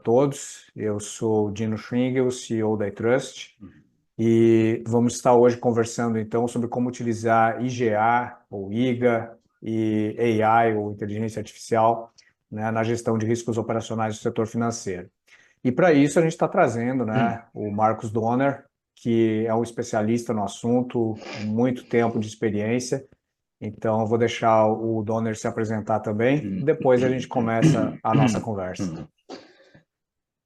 todos. Eu sou o Dino Schwingel, CEO da iTrust, e vamos estar hoje conversando então sobre como utilizar IGA ou IGA e AI ou inteligência artificial, né, na gestão de riscos operacionais do setor financeiro. E para isso a gente está trazendo, né, o Marcos Donner, que é um especialista no assunto, muito tempo de experiência. Então, eu vou deixar o Donner se apresentar também, e depois a gente começa a nossa conversa.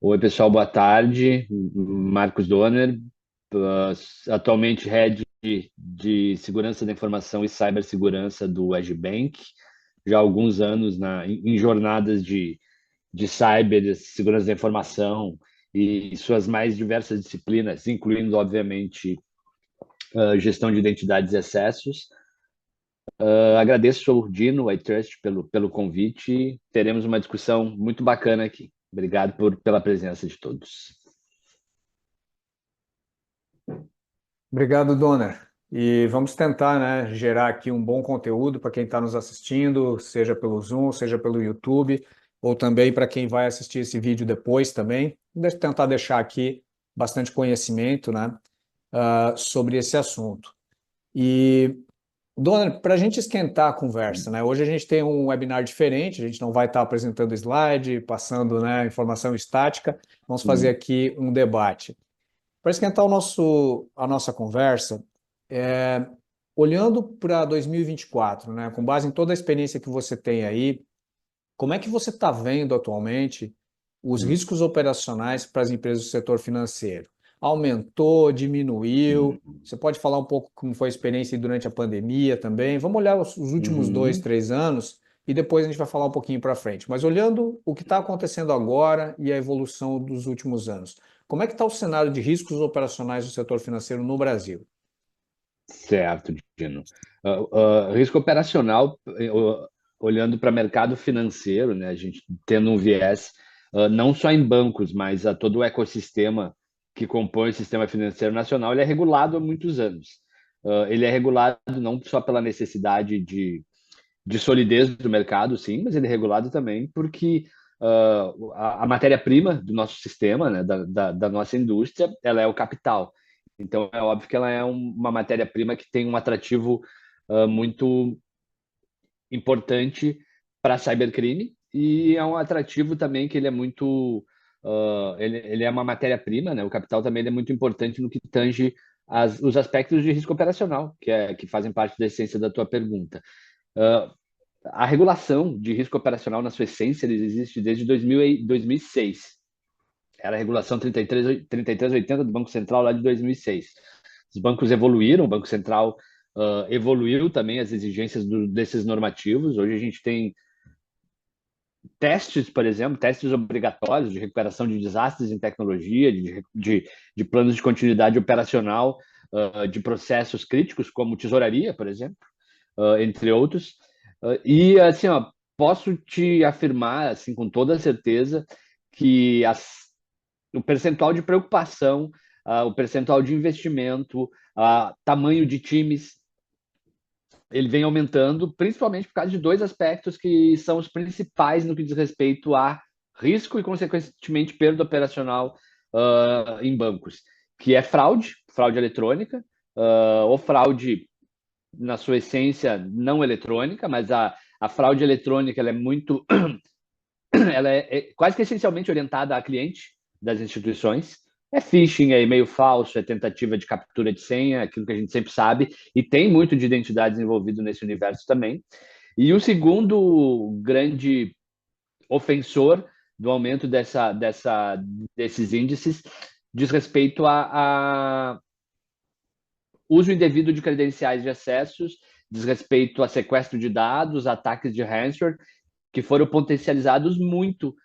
Oi, pessoal, boa tarde. Marcos Donner, atualmente Head de Segurança da Informação e Cibersegurança do Agibank, já há alguns anos em jornadas de cyber, segurança da informação e suas mais diversas disciplinas, incluindo, obviamente, gestão de identidades e acessos. Agradeço ao Dino, a iTrust, pelo convite. Teremos uma discussão muito bacana aqui. Obrigado pela presença de todos. Obrigado, Donner. E vamos tentar, né, gerar aqui um bom conteúdo para quem está nos assistindo, seja pelo Zoom, seja pelo YouTube, ou também para quem vai assistir esse vídeo depois também. Tentar deixar aqui bastante conhecimento, né, sobre esse assunto. E Dona, para a gente esquentar a conversa, né? Hoje a gente tem um webinar diferente, a gente não vai estar apresentando slide, passando, né, informação estática, vamos fazer aqui um debate. Para esquentar a nossa conversa, olhando para 2024, né, com base em toda a experiência que você tem aí, como é que você está vendo atualmente os riscos operacionais para as empresas do setor financeiro? Aumentou, diminuiu? Você pode falar um pouco como foi a experiência durante a pandemia também? Vamos olhar os últimos dois, Uhum. três anos e depois a gente vai falar um pouquinho para frente. Mas olhando o que está acontecendo agora e a evolução dos últimos anos, como é que está o cenário de riscos operacionais do setor financeiro no Brasil? Certo, Dino. Risco operacional, olhando para o mercado financeiro, né, a gente tendo um viés não só em bancos, mas a todo o ecossistema que compõe o sistema financeiro nacional, ele é regulado há muitos anos. Ele é regulado não só pela necessidade de solidez do mercado, sim, mas ele é regulado também porque a matéria-prima do nosso sistema, né, da nossa indústria, ela é o capital. Então, é óbvio que ela é uma matéria-prima que tem um atrativo muito importante para cybercrime e é um atrativo também que ele é muito... ele é uma matéria-prima, né? O capital também ele é muito importante no que tange os aspectos de risco operacional, que fazem parte da essência da tua pergunta. Uh, a regulação de risco operacional, na sua essência, ele existe desde 2006. Era a regulação 3380 do Banco Central lá de 2006. Os bancos evoluíram, o Banco Central evoluiu também as exigências desses normativos. Hoje a gente tem testes, por exemplo, testes obrigatórios de recuperação de desastres em tecnologia, de planos de continuidade operacional, de processos críticos, como tesouraria, por exemplo, entre outros. E, assim, ó, posso te afirmar, assim, com toda certeza, que o percentual de preocupação, o percentual de investimento, tamanho de times, ele vem aumentando, principalmente por causa de dois aspectos que são os principais no que diz respeito a risco e, consequentemente, perda operacional em bancos, que é fraude eletrônica, ou fraude na sua essência não eletrônica, mas a fraude eletrônica ela é muito, ela é quase que essencialmente orientada a cliente das instituições. É phishing, é e-mail falso, é tentativa de captura de senha, aquilo que a gente sempre sabe, e tem muito de identidades envolvido nesse universo também. E o segundo grande ofensor do aumento desses índices diz respeito a uso indevido de credenciais de acessos, diz respeito a sequestro de dados, ataques de ransomware, que foram potencializados muito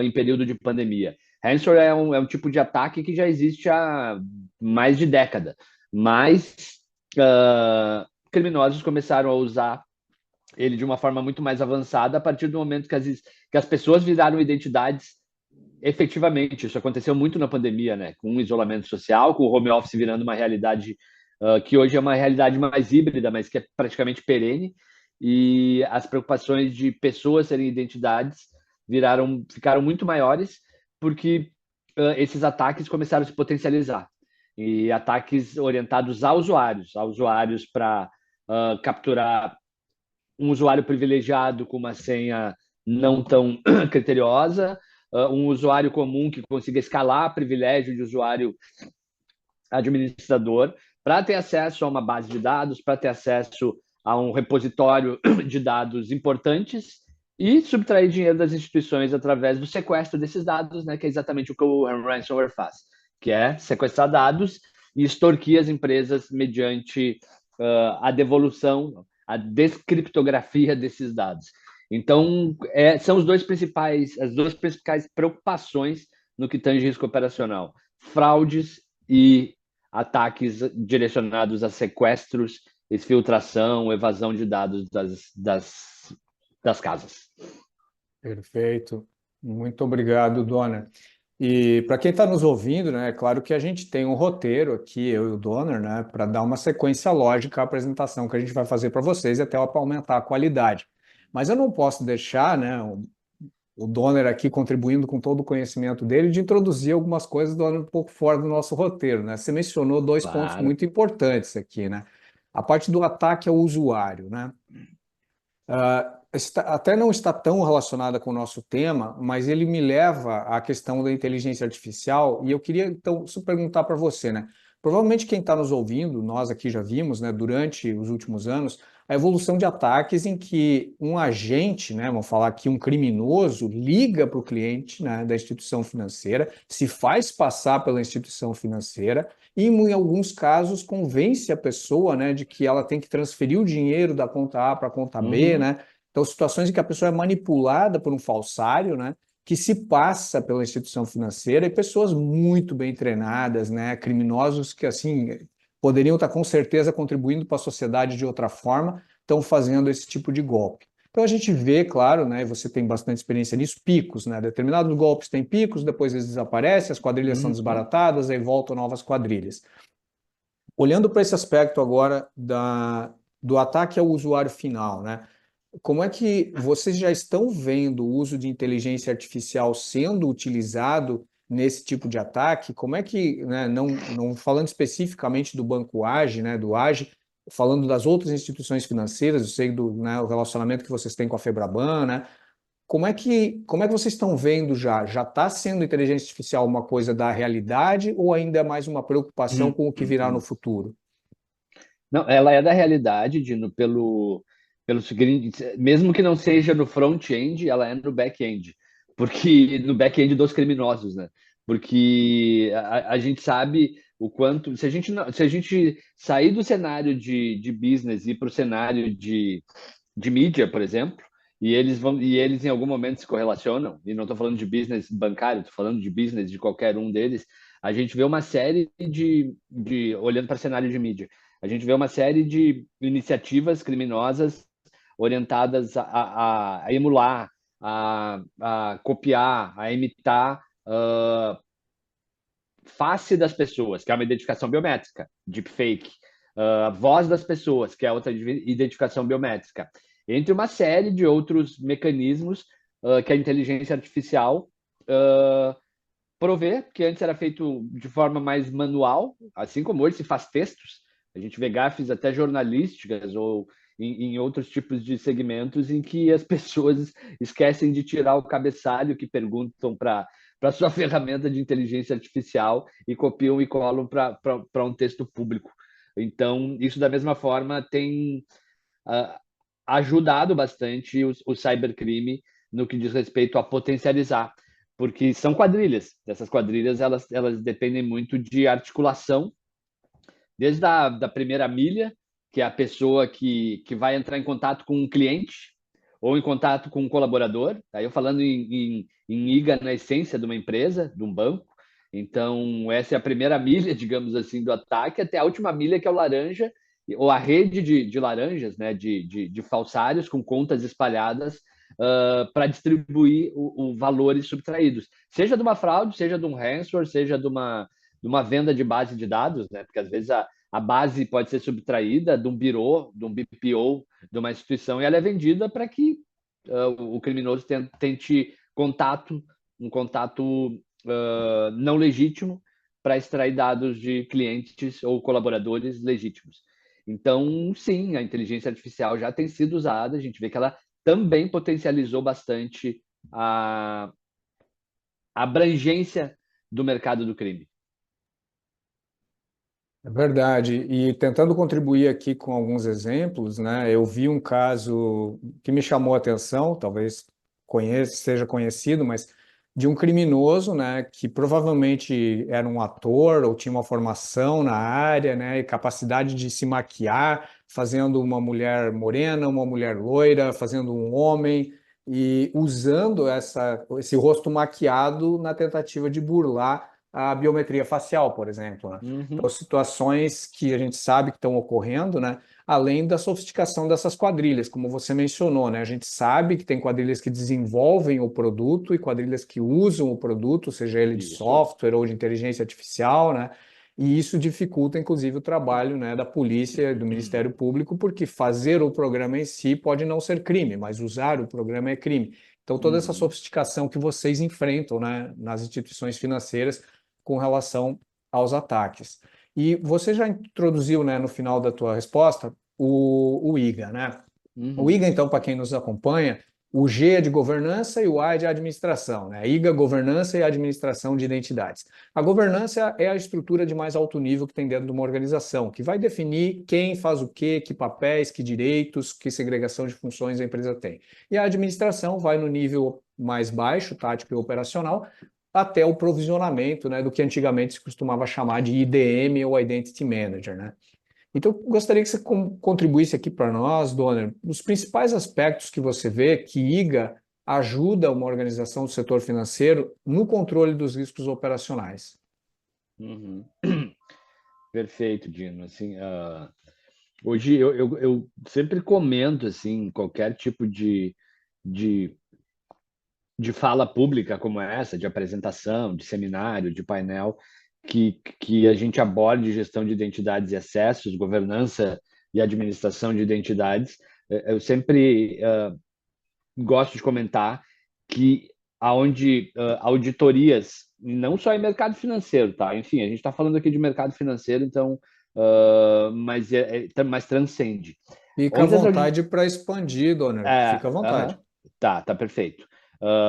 em período de pandemia. Ransomware é um tipo de ataque que já existe há mais de década, mas criminosos começaram a usar ele de uma forma muito mais avançada a partir do momento que as pessoas viraram identidades efetivamente. Isso aconteceu muito na pandemia, né? Com o isolamento social, com o home office virando uma realidade que hoje é uma realidade mais híbrida, mas que é praticamente perene, e as preocupações de pessoas serem identidades ficaram muito maiores, porque esses ataques começaram a se potencializar. E ataques orientados a usuários para capturar um usuário privilegiado com uma senha não tão criteriosa, um usuário comum que consiga escalar privilégio de usuário administrador para ter acesso a uma base de dados, para ter acesso a um repositório de dados importantes e subtrair dinheiro das instituições através do sequestro desses dados, né, que é exatamente o que o ransomware faz, que é sequestrar dados e extorquir as empresas mediante a devolução, a descriptografia desses dados. Então, são as duas principais preocupações no que tange risco operacional: fraudes e ataques direcionados a sequestros, exfiltração, evasão de dados das casas. Perfeito. Muito obrigado, Dona. E para quem está nos ouvindo, né, é claro que a gente tem um roteiro aqui, eu e o Donner, né, para dar uma sequência lógica à apresentação que a gente vai fazer para vocês e até para aumentar a qualidade. Mas eu não posso deixar, né, o Donner aqui contribuindo com todo o conhecimento dele, de introduzir algumas coisas, Donner, um pouco fora do nosso roteiro, né? Você mencionou dois pontos Claro. muito importantes aqui, né? A parte do ataque ao usuário, né? Até não está tão relacionada com o nosso tema, mas ele me leva à questão da inteligência artificial, e eu queria então perguntar para você, né? Provavelmente quem está nos ouvindo, nós aqui já vimos, né, durante os últimos anos, a evolução de ataques em que um agente, né, vamos falar aqui, um criminoso, liga para o cliente, né, da instituição financeira, se faz passar pela instituição financeira e, em alguns casos, convence a pessoa, né, de que ela tem que transferir o dinheiro da conta A para a conta B, Uhum. né? Então, situações em que a pessoa é manipulada por um falsário, né? Que se passa pela instituição financeira, e pessoas muito bem treinadas, né? Criminosos que, assim, poderiam estar com certeza contribuindo para a sociedade de outra forma, estão fazendo esse tipo de golpe. Então a gente vê, claro, né, e você tem bastante experiência nisso, picos, né? Determinados golpes têm picos, depois eles desaparecem, as quadrilhas são Uhum. desbaratadas, aí voltam novas quadrilhas. Olhando para esse aspecto agora do ataque ao usuário final, né? Como é que vocês já estão vendo o uso de inteligência artificial sendo utilizado nesse tipo de ataque? Como é que, né, não falando especificamente do Banco Age, né, do Age, falando das outras instituições financeiras, eu sei do, né, o relacionamento que vocês têm com a Febraban, né? Como é que vocês estão vendo já? Já está sendo inteligência artificial uma coisa da realidade ou ainda é mais uma preocupação com o que virá no Uhum. futuro? Não, ela é da realidade, Dino, pelo seguinte, mesmo que não seja no front-end, ela é no back-end, porque no back-end dos criminosos, né? Porque a gente sabe o quanto, se a gente sair do cenário de business e ir para o cenário de mídia, por exemplo, e eles em algum momento se correlacionam, e não estou falando de business bancário, estou falando de business de qualquer um deles, a gente vê uma série olhando para cenário de mídia, a gente vê uma série de iniciativas criminosas orientadas a emular, a copiar, a imitar face das pessoas, que é uma identificação biométrica, deepfake, voz das pessoas, que é outra identificação biométrica, entre uma série de outros mecanismos que a inteligência artificial provê, que antes era feito de forma mais manual, assim como hoje se faz textos. A gente vê gafes até jornalísticas ou em outros tipos de segmentos em que as pessoas esquecem de tirar o cabeçalho que perguntam para sua ferramenta de inteligência artificial e copiam e colam para um texto público. Então, isso da mesma forma tem uh, ajudado bastante o cybercrime no que diz respeito a potencializar, porque são quadrilhas. Essas quadrilhas elas dependem muito de articulação, desde da primeira milha, que é a pessoa que vai entrar em contato com um cliente ou em contato com um colaborador. Aí eu falando em IGA na essência de uma empresa, de um banco. Então, essa é a primeira milha, digamos assim, do ataque, até a última milha, que é o laranja, ou a rede de laranjas, né, de falsários com contas espalhadas para distribuir o valores subtraídos. Seja de uma fraude, seja de um ransomware, seja de uma venda de base de dados, né, porque às vezes a base pode ser subtraída de um birô, de um BPO, de uma instituição, e ela é vendida para que o criminoso tente um contato não legítimo para extrair dados de clientes ou colaboradores legítimos. Então, sim, a inteligência artificial já tem sido usada, a gente vê que ela também potencializou bastante a abrangência do mercado do crime. É verdade. E tentando contribuir aqui com alguns exemplos, né? Eu vi um caso que me chamou a atenção, talvez seja conhecido, mas de um criminoso, né? Que provavelmente era um ator ou tinha uma formação na área, né? E capacidade de se maquiar, fazendo uma mulher morena, uma mulher loira, fazendo um homem e usando esse rosto maquiado na tentativa de burlar a biometria facial, por exemplo, né? Então, Uhum. situações que a gente sabe que estão ocorrendo, né? Além da sofisticação dessas quadrilhas, como você mencionou, né? A gente sabe que tem quadrilhas que desenvolvem o produto e quadrilhas que usam o produto, seja ele de Isso. software ou de inteligência artificial, né? E isso dificulta, inclusive, o trabalho, né, da polícia, do Ministério Público, porque fazer o programa em si pode não ser crime, mas usar o programa é crime. Então, toda essa Uhum. sofisticação que vocês enfrentam, né, nas instituições financeiras com relação aos ataques. E você já introduziu, né, no final da tua resposta, o IGA, né? O Uhum. IGA, então, para quem nos acompanha, o G é de governança e o A é de administração, né? IGA, governança e administração de identidades. A governança é a estrutura de mais alto nível que tem dentro de uma organização, que vai definir quem faz o quê, que papéis, que direitos, que segregação de funções a empresa tem. E a administração vai no nível mais baixo, tático e operacional, até o provisionamento, né, do que antigamente se costumava chamar de IDM ou Identity Manager, né? Então, eu gostaria que você contribuísse aqui para nós, Donner, os principais aspectos que você vê que IGA ajuda uma organização do setor financeiro no controle dos riscos operacionais. Uhum. Perfeito, Dino. Assim, hoje eu sempre comento assim, qualquer tipo de, de fala pública como essa, de apresentação, de seminário, de painel, que a gente aborde gestão de identidades e acessos, governança e administração de identidades. Eu sempre gosto de comentar que aonde auditorias, não só em mercado financeiro, tá? Enfim, a gente está falando aqui de mercado financeiro, então, mas transcende. Fica à Onde as audit... vontade para expandir, Donner. Fica à vontade. Aham, tá perfeito.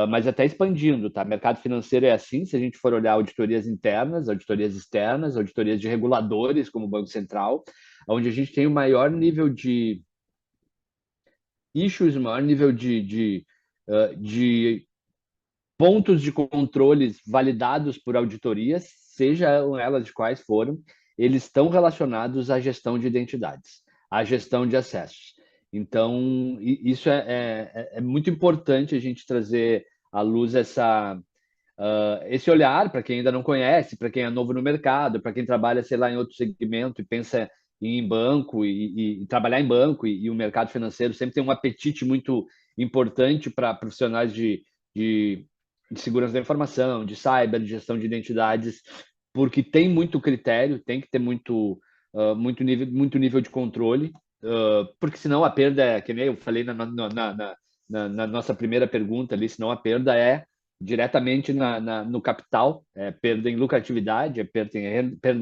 Mas até expandindo, tá? Mercado financeiro é assim, se a gente for olhar auditorias internas, auditorias externas, auditorias de reguladores, como o Banco Central, onde a gente tem o maior nível de issues, o maior nível de pontos de controles validados por auditorias, sejam elas de quais foram, eles estão relacionados à gestão de identidades, à gestão de acessos. Então, isso é muito importante a gente trazer à luz esse olhar para quem ainda não conhece, para quem é novo no mercado, para quem trabalha, sei lá, em outro segmento e pensa em banco e trabalhar em banco e o mercado financeiro sempre tem um apetite muito importante para profissionais de, de segurança da informação, de cyber, de gestão de identidades, porque tem muito critério, tem que ter muito nível de controle, porque senão a perda é, que nem eu falei na nossa primeira pergunta ali, senão a perda é diretamente no capital, perda em lucratividade, perda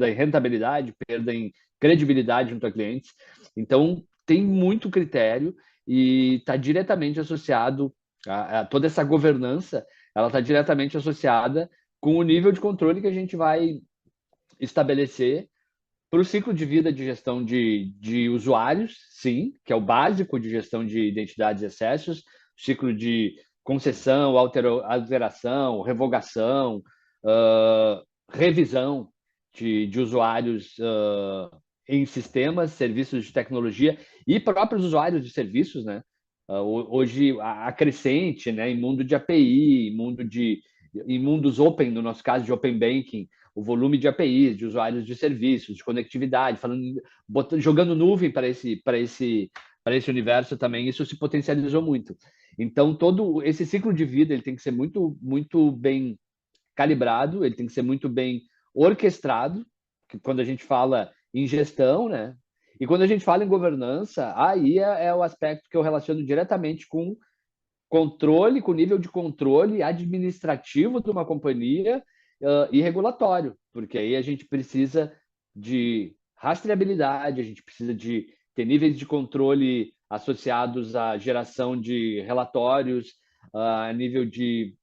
em rentabilidade, perda em credibilidade junto a clientes. Então, tem muito critério e está diretamente associado a toda essa governança, ela está diretamente associada com o nível de controle que a gente vai estabelecer para o ciclo de vida de gestão de usuários, sim, que é o básico de gestão de identidades e acessos, ciclo de concessão, alteração, revogação, revisão de usuários em sistemas, serviços de tecnologia e próprios usuários de serviços, né? Hoje a crescente, né, em mundo de API, em mundos open, no nosso caso de open banking, o volume de APIs, de usuários de serviços, de conectividade, jogando nuvem para esse universo também, isso se potencializou muito. Então, todo esse ciclo de vida ele tem que ser muito, muito bem calibrado, ele tem que ser muito bem orquestrado, quando a gente fala em gestão, né? E quando a gente fala em governança, aí é o aspecto que eu relaciono diretamente com controle, com nível de controle administrativo de uma companhia e regulatório, porque aí a gente precisa de rastreabilidade, a gente precisa de ter níveis de controle associados à geração de relatórios, a nível de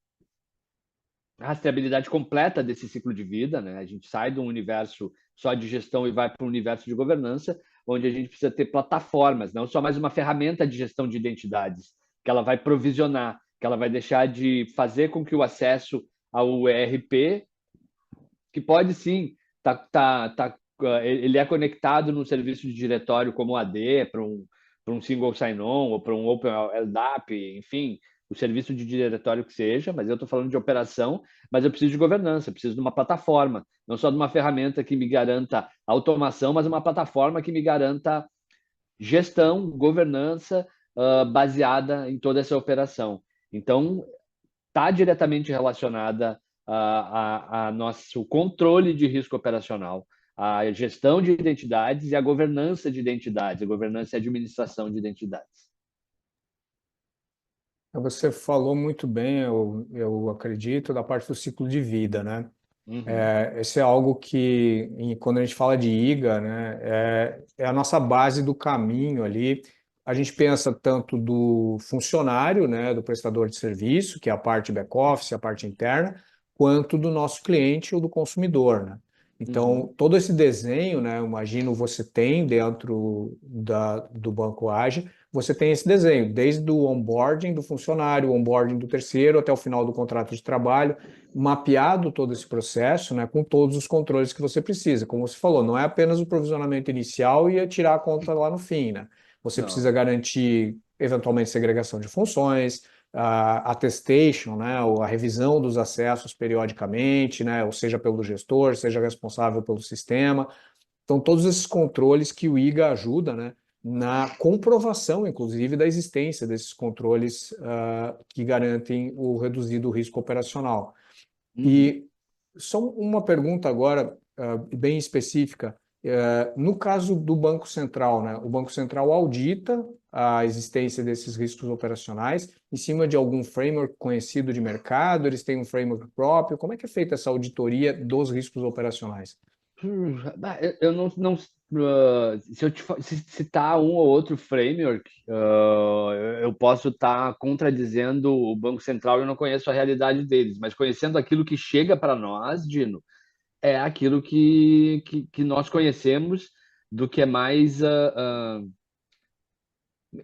rastreabilidade completa desse ciclo de vida, né? A gente sai de um universo só de gestão e vai para um universo de governança, onde a gente precisa ter plataformas, não só mais uma ferramenta de gestão de identidades, que ela vai provisionar, que ela vai deixar de fazer com que o acesso ao ERP, que pode sim, ele é conectado no serviço de diretório como AD, para um single sign-on ou para um Open LDAP, enfim, o serviço de diretório que seja, mas eu estou falando de operação, mas eu preciso de governança, eu preciso de uma plataforma, não só de uma ferramenta que me garanta automação, mas uma plataforma que me garanta gestão, governança baseada em toda essa operação. Então, está diretamente relacionada a nosso controle de risco operacional, a gestão de identidades e a governança de identidades, a governança e administração de identidades. Você falou muito bem, eu acredito, da parte do ciclo de vida, né? Uhum. Esse é algo que, quando a gente fala de IGA, né, é a nossa base do caminho ali. A gente pensa tanto do funcionário, né, do prestador de serviço, que é a parte back-office, a parte interna, quanto do nosso cliente ou do consumidor, né? Uhum. Então, todo esse desenho, né, eu imagino você tem dentro do Banco Age, você tem esse desenho, desde o onboarding do funcionário, o onboarding do terceiro, até o final do contrato de trabalho, mapeado todo esse processo, né, com todos os controles que você precisa. Como você falou, não é apenas o provisionamento inicial e tirar a conta lá no fim, né? Você precisa Não. garantir, eventualmente, segregação de funções, a attestation, né, ou a revisão dos acessos periodicamente, né, ou seja pelo gestor, seja responsável pelo sistema. Então, todos esses controles que o IGA ajuda, né, na comprovação, inclusive, da existência desses controles que garantem o reduzido risco operacional. Uhum. E só uma pergunta agora, bem específica. No caso do Banco Central, né? O Banco Central audita a existência desses riscos operacionais em cima de algum framework conhecido de mercado? Eles têm um framework próprio? Como é que é feita essa auditoria dos riscos operacionais? Eu não se eu se citar um ou outro framework, eu posso estar contradizendo o Banco Central. Eu não conheço a realidade deles, mas conhecendo aquilo que chega para nós, Dino, é aquilo que nós conhecemos do que é mais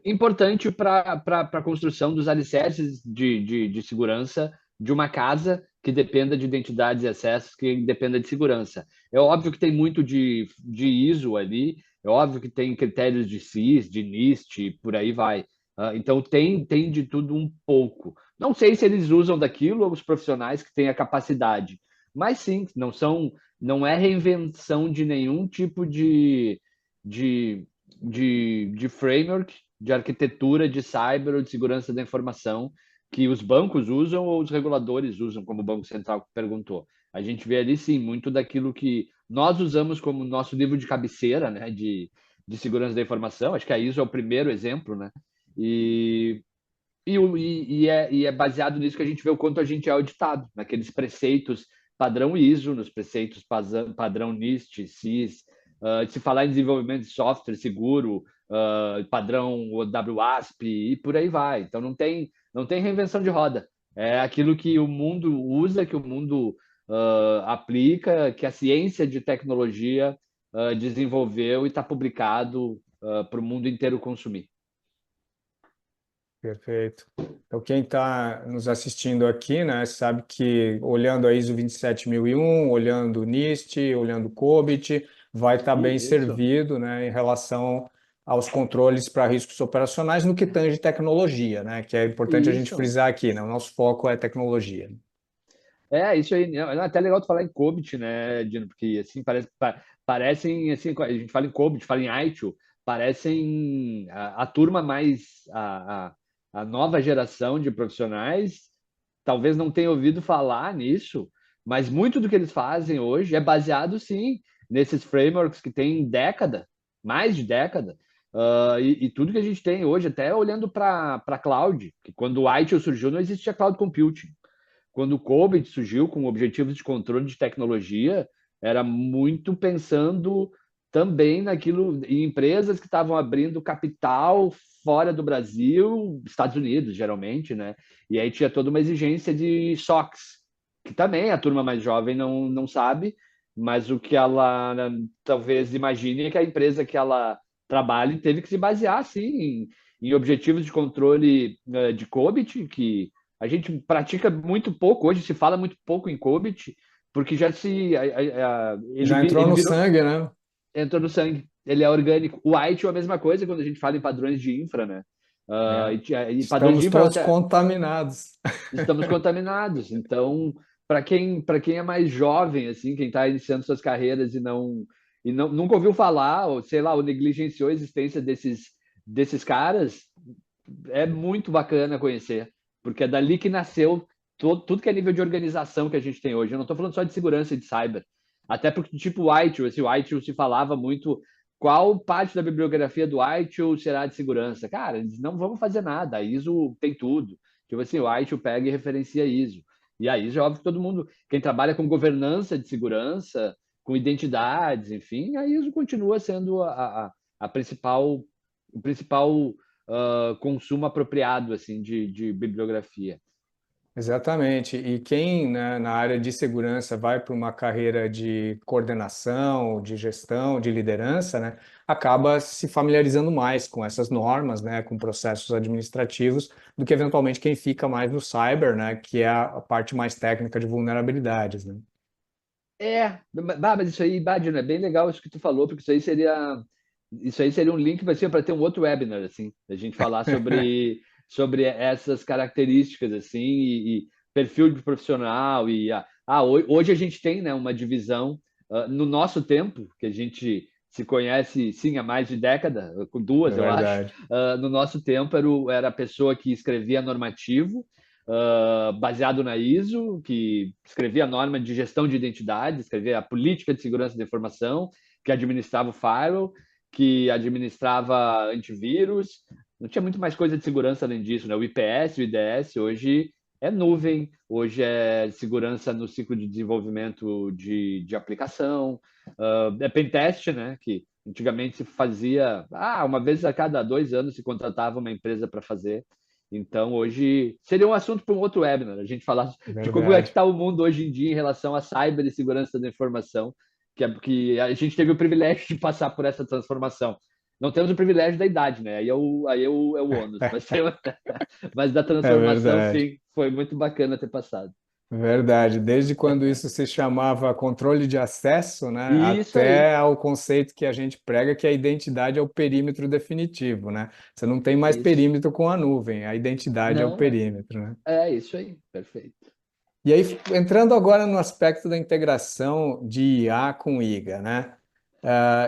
importante para a construção dos alicerces de segurança de uma casa que dependa de identidades e acessos, que dependa de segurança. É óbvio que tem muito de ISO ali, é óbvio que tem critérios de CIS, de NIST, por aí vai. Então tem de tudo um pouco. Não sei se eles usam daquilo os profissionais que têm a capacidade, mas sim, não é reinvenção de nenhum tipo de, de framework de arquitetura de cyber ou de segurança da informação que os bancos usam ou os reguladores usam, como o Banco Central perguntou. A gente vê ali, sim, muito daquilo que nós usamos como nosso livro de cabeceira, né, de segurança da informação. Acho que a ISO é o primeiro exemplo, né? E, e é baseado nisso que a gente vê o quanto a gente é auditado, naqueles preceitos padrão ISO, nos preceitos padrão NIST, CIS, se falar em desenvolvimento de software seguro, padrão WASP e por aí vai. Então não tem reinvenção de roda. É aquilo que o mundo usa, que o mundo aplica, que a ciência de tecnologia desenvolveu e está publicado para o mundo inteiro consumir. Perfeito. Então, quem está nos assistindo aqui, né, sabe que olhando a ISO 27001, olhando o NIST, olhando o COBIT, vai estar bem Isso, servido, né, em relação aos controles para riscos operacionais no que tange tecnologia, né, que é importante a gente isso. frisar aqui, né, o nosso foco é tecnologia. Isso aí. É até legal tu falar em COBIT, né, Dino? Porque assim parecem assim, a gente fala em COBIT, fala em ITIL, parecem a turma mais a nova geração de profissionais talvez não tenha ouvido falar nisso, mas muito do que eles fazem hoje é baseado sim nesses frameworks que têm década, mais de década. E tudo que a gente tem hoje, até olhando para cloud, que quando o ITIL surgiu não existia cloud computing. quando o COBIT surgiu com objetivos de controle de tecnologia, era muito pensando também naquilo, em empresas que estavam abrindo capital fora do Brasil, Estados Unidos, geralmente, né? E aí tinha toda uma exigência de SOX, que também a turma mais jovem não sabe, mas o que ela talvez imagine é que a empresa que ela trabalhe teve que se basear, sim, em objetivos de controle de COBIT, que a gente pratica muito pouco, hoje se fala muito pouco em COBIT, porque já se Já entrou ele no virou, sangue, né? entrou no sangue, ele é orgânico. O ITIL é a mesma coisa quando a gente fala em padrões de infra, né? É. E padrões de Estamos infra todos até contaminados. estamos contaminados. Então, para quem é mais jovem, assim, quem está iniciando suas carreiras e nunca ouviu falar, ou sei lá, ou negligenciou a existência desses caras, é muito bacana conhecer, porque é dali que nasceu tudo que é nível de organização que a gente tem hoje. Eu não estou falando só de segurança e de cyber, até porque, tipo, o ITIL, o ITIL se falava muito qual parte da bibliografia do ITIL será de segurança. Cara, eles não vão fazer nada, a ISO tem tudo. Tipo assim, o ITIL pega e referencia a ISO. E a ISO é óbvio que todo mundo, quem trabalha com governança de segurança, com identidades, enfim, a ISO continua sendo a principal, o principal consumo apropriado assim de bibliografia. Exatamente. E quem, né, na área de segurança vai para uma carreira de coordenação, de gestão, de liderança, né, acaba se familiarizando mais com essas normas, né, com processos administrativos, do que eventualmente quem fica mais no cyber, né, que é a parte mais técnica de vulnerabilidades, né? Mas isso aí, Badino, é bem legal isso que tu falou, porque isso aí seria um link para ter um outro webinar, assim, a gente falar sobre essas características, assim, e perfil de profissional, hoje a gente tem, né, uma divisão, no nosso tempo, que a gente se conhece, sim, há mais de década, com É duas, eu acho, verdade. no nosso tempo era a pessoa que escrevia normativo, baseado na ISO, que escrevia a norma de gestão de identidade, escrevia a política de segurança da informação, que administrava o firewall, que administrava antivírus. Não tinha muito mais coisa de segurança além disso, né? O IPS, o IDS, hoje é nuvem, hoje é segurança no ciclo de desenvolvimento de aplicação, é pentest, né? Que antigamente se fazia, uma vez a cada 2 anos se contratava uma empresa para fazer. Então, hoje seria um assunto para um outro webinar, a gente falar É de como é que verdade. está o mundo hoje em dia em relação à cyber e segurança da informação, que a gente teve o privilégio de passar por essa transformação. Não temos o privilégio da idade, né? Aí é o ônus, mas da É transformação, verdade. sim, foi muito bacana ter passado. Verdade. Desde quando isso se chamava controle de acesso, né, E isso aí, até ao conceito que a gente prega que a identidade é o perímetro definitivo, né? Você não tem mais isso. perímetro com a nuvem, a identidade é o Não, perímetro, né? é isso aí, perfeito. E aí, entrando agora no aspecto da integração de IA com IGA, né?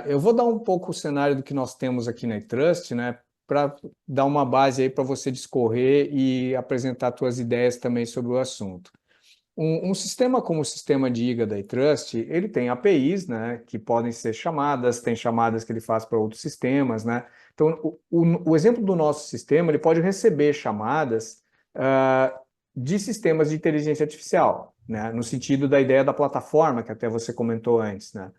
Eu vou dar um pouco o cenário do que nós temos aqui na iTrust, né? Para dar uma base aí para você discorrer e apresentar suas ideias também sobre o assunto. Um sistema como o sistema de IGA da iTrust, ele tem APIs, né, que podem ser chamadas, tem chamadas que ele faz para outros sistemas, né? Então, o exemplo do nosso sistema, ele pode receber chamadas de sistemas de inteligência artificial, né, no sentido da ideia da plataforma, que até você comentou antes, né?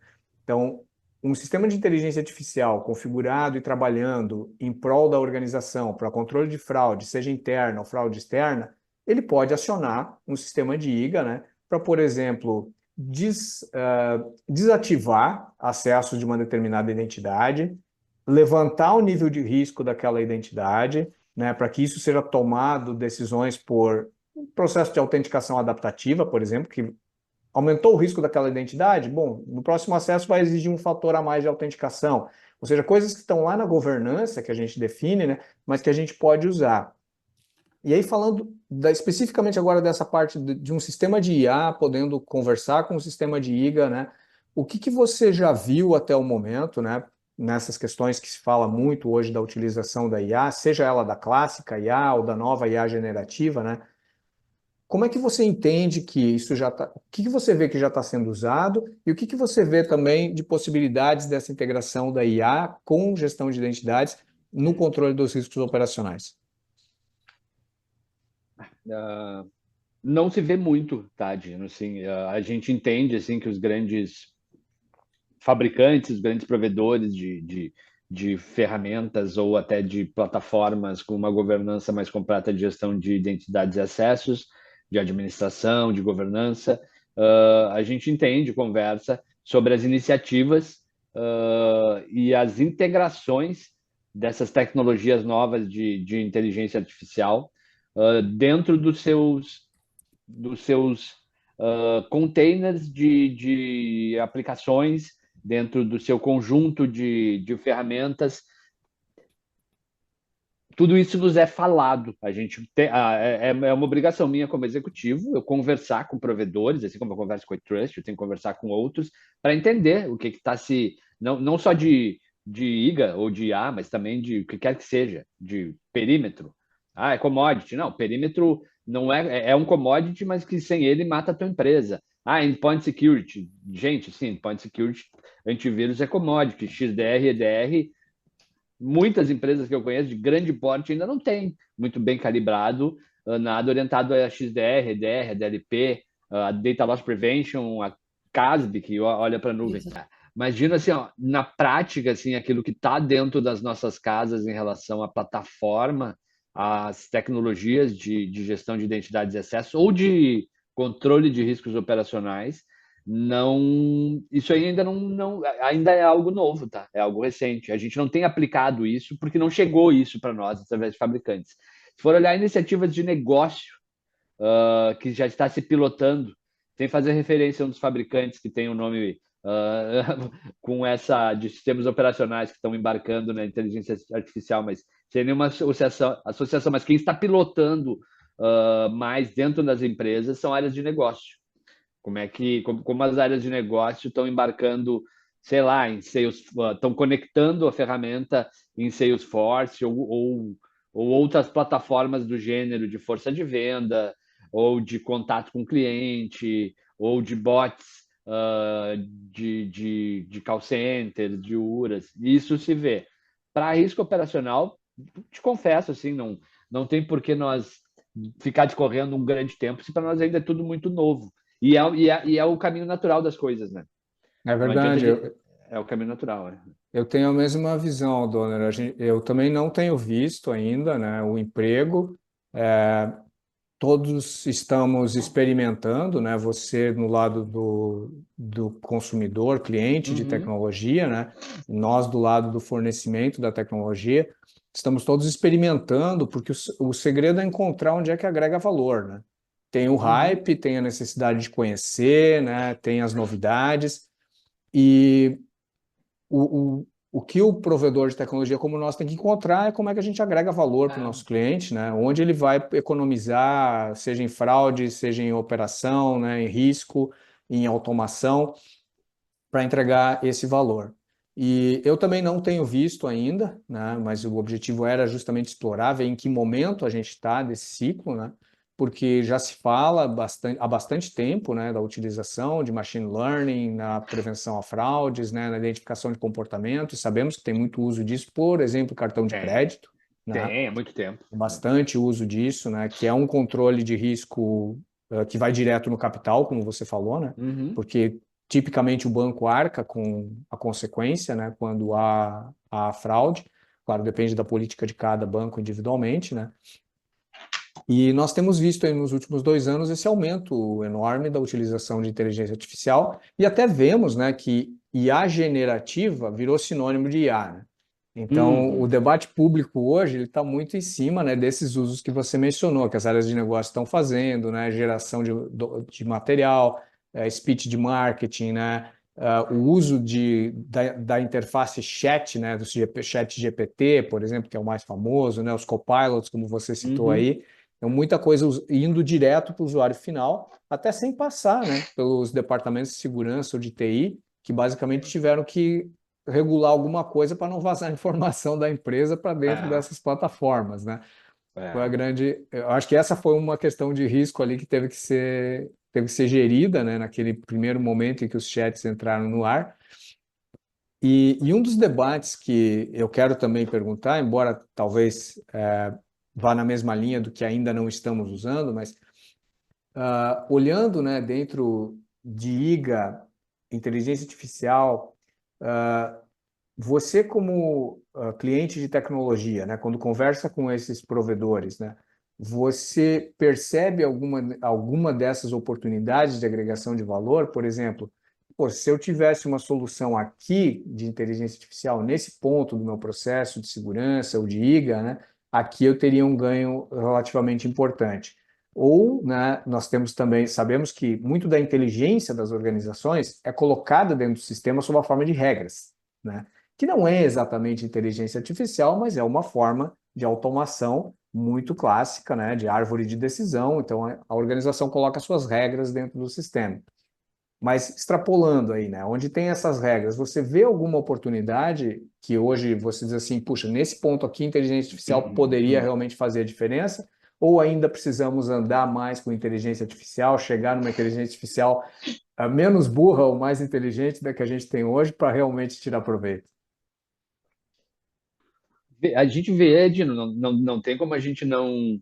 Então, um sistema de inteligência artificial configurado e trabalhando em prol da organização para controle de fraude, seja interna ou fraude externa, ele pode acionar um sistema de IGA, né, para, por exemplo, desativar acessos de uma determinada identidade, levantar o nível de risco daquela identidade, né, para que isso seja tomado decisões por um processo de autenticação adaptativa, por exemplo, que aumentou o risco daquela identidade? Bom, no próximo acesso vai exigir um fator a mais de autenticação. Ou seja, coisas que estão lá na governança que a gente define, né, mas que a gente pode usar. E aí, falando especificamente agora dessa parte de um sistema de IA podendo conversar com um sistema de IGA, né? O que você já viu até o momento, né? Nessas questões que se fala muito hoje da utilização da IA, seja ela da clássica IA ou da nova IA generativa, né? Como é que você entende que isso já está. O que você vê que já está sendo usado e o que você vê também de possibilidades dessa integração da IA com gestão de identidades no controle dos riscos operacionais? não se vê muito, tá, Dino? Assim, a gente entende assim que os grandes fabricantes, os grandes provedores de ferramentas ou até de plataformas com uma governança mais completa de gestão de identidades e acessos, de administração, de governança, a gente entende, conversa sobre as iniciativas e as integrações dessas tecnologias novas de inteligência artificial dentro dos seus containers de aplicações, dentro do seu conjunto de ferramentas. Tudo isso nos é falado. A gente tem, é uma obrigação minha como executivo eu conversar com provedores, assim como eu converso com a Trust, eu tenho que conversar com outros para entender o que está se. Não só de IGA ou de IA, mas também de o que quer que seja, de perímetro. Ah, é commodity. Não, perímetro não é um commodity, mas que sem ele mata a tua empresa. Ah, endpoint security. Gente, sim, endpoint security, antivírus é commodity, XDR, EDR, muitas empresas que eu conheço de grande porte ainda não têm muito bem calibrado nada orientado a XDR, EDR, a DLP, a Data Loss Prevention, a CASB, que olha para a nuvem. Isso. Imagina assim, ó, na prática, assim, aquilo que está dentro das nossas casas em relação à plataforma, às tecnologias de gestão de identidades e acesso ou de controle de riscos operacionais, não, isso aí ainda é algo novo, tá? É algo recente. A gente não tem aplicado isso porque não chegou isso para nós através de fabricantes. Se for olhar iniciativas de negócio que já está se pilotando, sem fazer referência a um dos fabricantes que tem o nome com essa de sistemas operacionais que estão embarcando na inteligência artificial, mas sem nenhuma associação, mas quem está pilotando mais dentro das empresas são áreas de negócio. Como as áreas de negócio estão embarcando, sei lá, em estão conectando a ferramenta em Salesforce ou outras plataformas do gênero de força de venda, ou de contato com o cliente, ou de bots de call center, de URAs. Isso se vê. Para risco operacional, te confesso, assim, não tem por que nós ficar discorrendo um grande tempo, se para nós ainda é tudo muito novo. E é o caminho natural das coisas, né? É Não adianta verdade, de. É o caminho natural, né? eu tenho a mesma visão, Donner. Eu também não tenho visto ainda, né, o emprego. Todos estamos experimentando, né? Você no lado do consumidor, cliente de Uhum. tecnologia, né? Nós do lado do fornecimento da tecnologia, estamos todos experimentando, porque o segredo é encontrar onde é que agrega valor, né? Tem o Uhum. hype, tem a necessidade de conhecer, né? Tem as novidades, e o que o provedor de tecnologia como nós tem que encontrar é como é que a gente agrega valor para o nosso cliente, né? Onde ele vai economizar, seja em fraude, seja em operação, né? Em risco, em automação, para entregar esse valor. E eu também não tenho visto ainda, né? Mas o objetivo era justamente explorar, ver em que momento a gente está desse ciclo, né? Porque já se fala há bastante tempo, né, da utilização de machine learning na prevenção a fraudes, né, na identificação de comportamentos. Sabemos que tem muito uso disso, por exemplo, cartão de Tem, crédito, né? tem, há muito tempo. Bastante uso disso, né, que é um controle de risco que vai direto no capital, como você falou, né? Uhum. Porque tipicamente o banco arca com a consequência, né, quando há fraude. Claro, depende da política de cada banco individualmente, né? E nós temos visto aí nos últimos 2 anos esse aumento enorme da utilização de inteligência artificial e até vemos, né, que IA generativa virou sinônimo de IA, né? Então, o Uhum. debate público hoje ele está muito em cima, né, desses usos que você mencionou, que as áreas de negócio estão fazendo, né, geração de material, speech de marketing, né, o uso da interface chat, né, do chat GPT, por exemplo, que é o mais famoso, né, os copilots, como você citou Uhum. aí. Então, muita coisa indo direto para o usuário final, até sem passar, né, pelos departamentos de segurança ou de TI, que basicamente tiveram que regular alguma coisa para não vazar a informação da empresa para dentro É, dessas plataformas, né? Foi a é. grande. Eu acho que essa foi uma questão de risco ali que teve que ser gerida, né, naquele primeiro momento em que os chats entraram no ar. E um dos debates que eu quero também perguntar, embora talvez vá na mesma linha do que ainda não estamos usando, mas olhando, né, dentro de IGA, inteligência artificial, você como cliente de tecnologia, né, quando conversa com esses provedores, né, você percebe alguma dessas oportunidades de agregação de valor? Por exemplo, pô, se eu tivesse uma solução aqui de inteligência artificial nesse ponto do meu processo de segurança ou de IGA, né, aqui eu teria um ganho relativamente importante. Ou, né, nós temos também, sabemos que muito da inteligência das organizações é colocada dentro do sistema sob a forma de regras, né? Que não é exatamente inteligência artificial, mas é uma forma de automação muito clássica, né, de árvore de decisão. Então, a organização coloca suas regras dentro do sistema. Mas extrapolando aí, né, onde tem essas regras, você vê alguma oportunidade que hoje você diz assim, puxa, nesse ponto aqui, a inteligência artificial poderia realmente fazer a diferença? Ou ainda precisamos andar mais com inteligência artificial, chegar numa inteligência artificial menos burra ou mais inteligente da que a gente tem hoje para realmente tirar proveito? A gente vê, Edno, não tem como a gente não,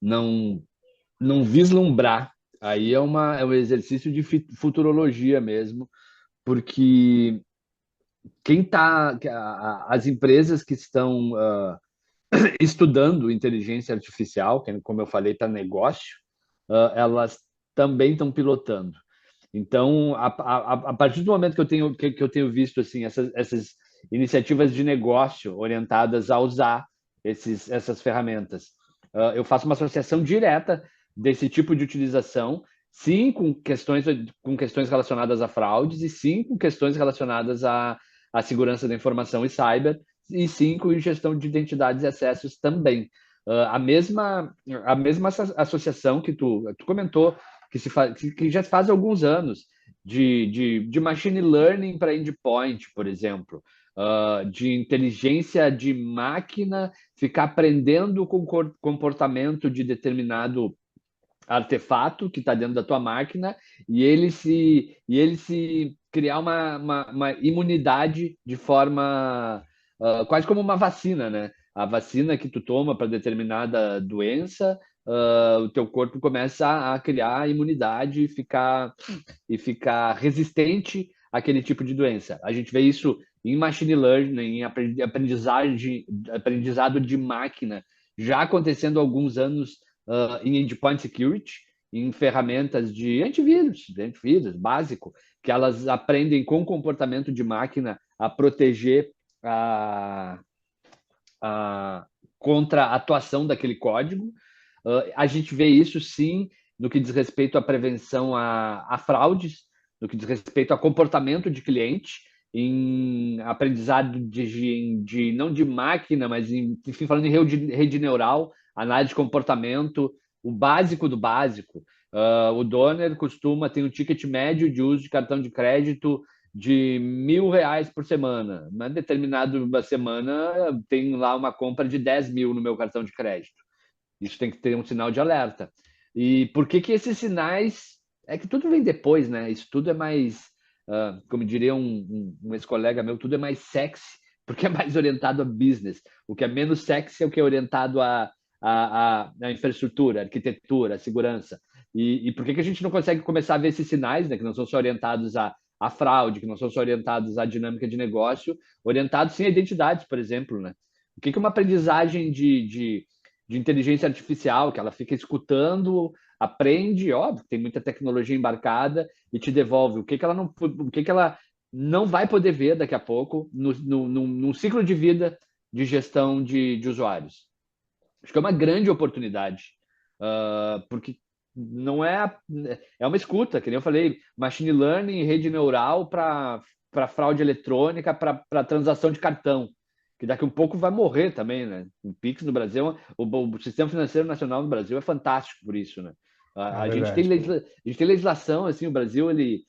não vislumbrar. Aí é um exercício de futurologia mesmo, porque as empresas que estão estudando inteligência artificial, que como eu falei, está negócio, elas também estão pilotando. Então, a partir do momento que eu tenho visto assim, essas iniciativas de negócio orientadas a usar essas ferramentas, eu faço uma associação direta desse tipo de utilização, sim, com questões relacionadas a fraudes, e sim, com questões relacionadas à segurança da informação e cyber, e sim, com gestão de identidades e acessos também. A mesma associação que tu comentou, que já se faz há alguns anos, de machine learning para endpoint, por exemplo, de inteligência de máquina ficar aprendendo com o comportamento de determinado artefato que está dentro da tua máquina e ele se criar uma imunidade de forma quase como uma vacina, né? A vacina que tu toma para determinada doença, o teu corpo começa a criar imunidade e ficar resistente àquele tipo de doença. A gente vê isso em machine learning, em aprendizado de máquina, já acontecendo há alguns anos em endpoint security, em ferramentas de antivírus básico, que elas aprendem com comportamento de máquina a proteger a, contra a atuação daquele código. A gente vê isso sim no que diz respeito à prevenção a fraudes, no que diz respeito a comportamento de cliente, em aprendizado não de máquina, mas enfim, falando em rede neural, análise de comportamento, o básico do básico. O Donner costuma ter um ticket médio de uso de cartão de crédito de R$ 1.000 por semana. Uma determinada semana tem lá uma compra de 10 mil no meu cartão de crédito. Isso tem que ter um sinal de alerta. E por que que esses sinais... É que tudo vem depois, né? Isso tudo é mais, como diria um ex-colega meu, tudo é mais sexy, porque é mais orientado a business. O que é menos sexy é o que é orientado a infraestrutura, arquitetura, segurança. E por que que a gente não consegue começar a ver esses sinais, né? Que não são só orientados a fraude, que não são só orientados à dinâmica de negócio, orientados sim a identidades, por exemplo, né? O que que uma aprendizagem de inteligência artificial, que ela fica escutando, aprende, óbvio, tem muita tecnologia embarcada e te devolve o que que ela não vai poder ver daqui a pouco no ciclo de vida de gestão de usuários. Acho que é uma grande oportunidade, porque não é é uma escuta, que nem eu falei, machine learning, rede neural para fraude eletrônica, para transação de cartão, que daqui a um pouco vai morrer também, né? O Pix no Brasil, o sistema financeiro nacional no Brasil é fantástico por isso, né? É A gente verdade. a gente tem legislação, assim, o Brasil ele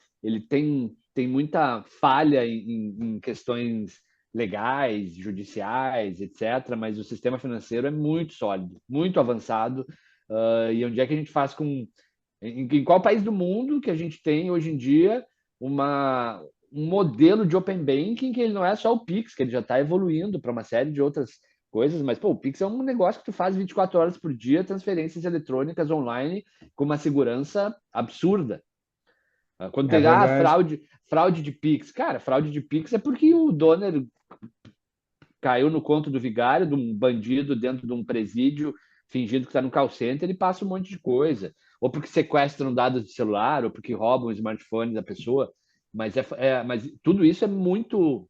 tem muita falha em questões legais, judiciais, etc. Mas o sistema financeiro é muito sólido, muito avançado. E onde é que a gente faz com. Em qual país do mundo que a gente tem hoje em dia um modelo de open banking que ele não é só o Pix, que ele já está evoluindo para uma série de outras coisas, mas pô, o Pix é um negócio que tu faz 24 horas por dia, transferências eletrônicas online com uma segurança absurda. Quando É tem verdade. fraude de Pix, cara, fraude de Pix é porque o Donner caiu no conto do vigário, de um bandido dentro de um presídio, fingindo que está no call center, ele passa um monte de coisa. Ou porque sequestram dados de celular, ou porque roubam o smartphone da pessoa. Mas tudo isso é muito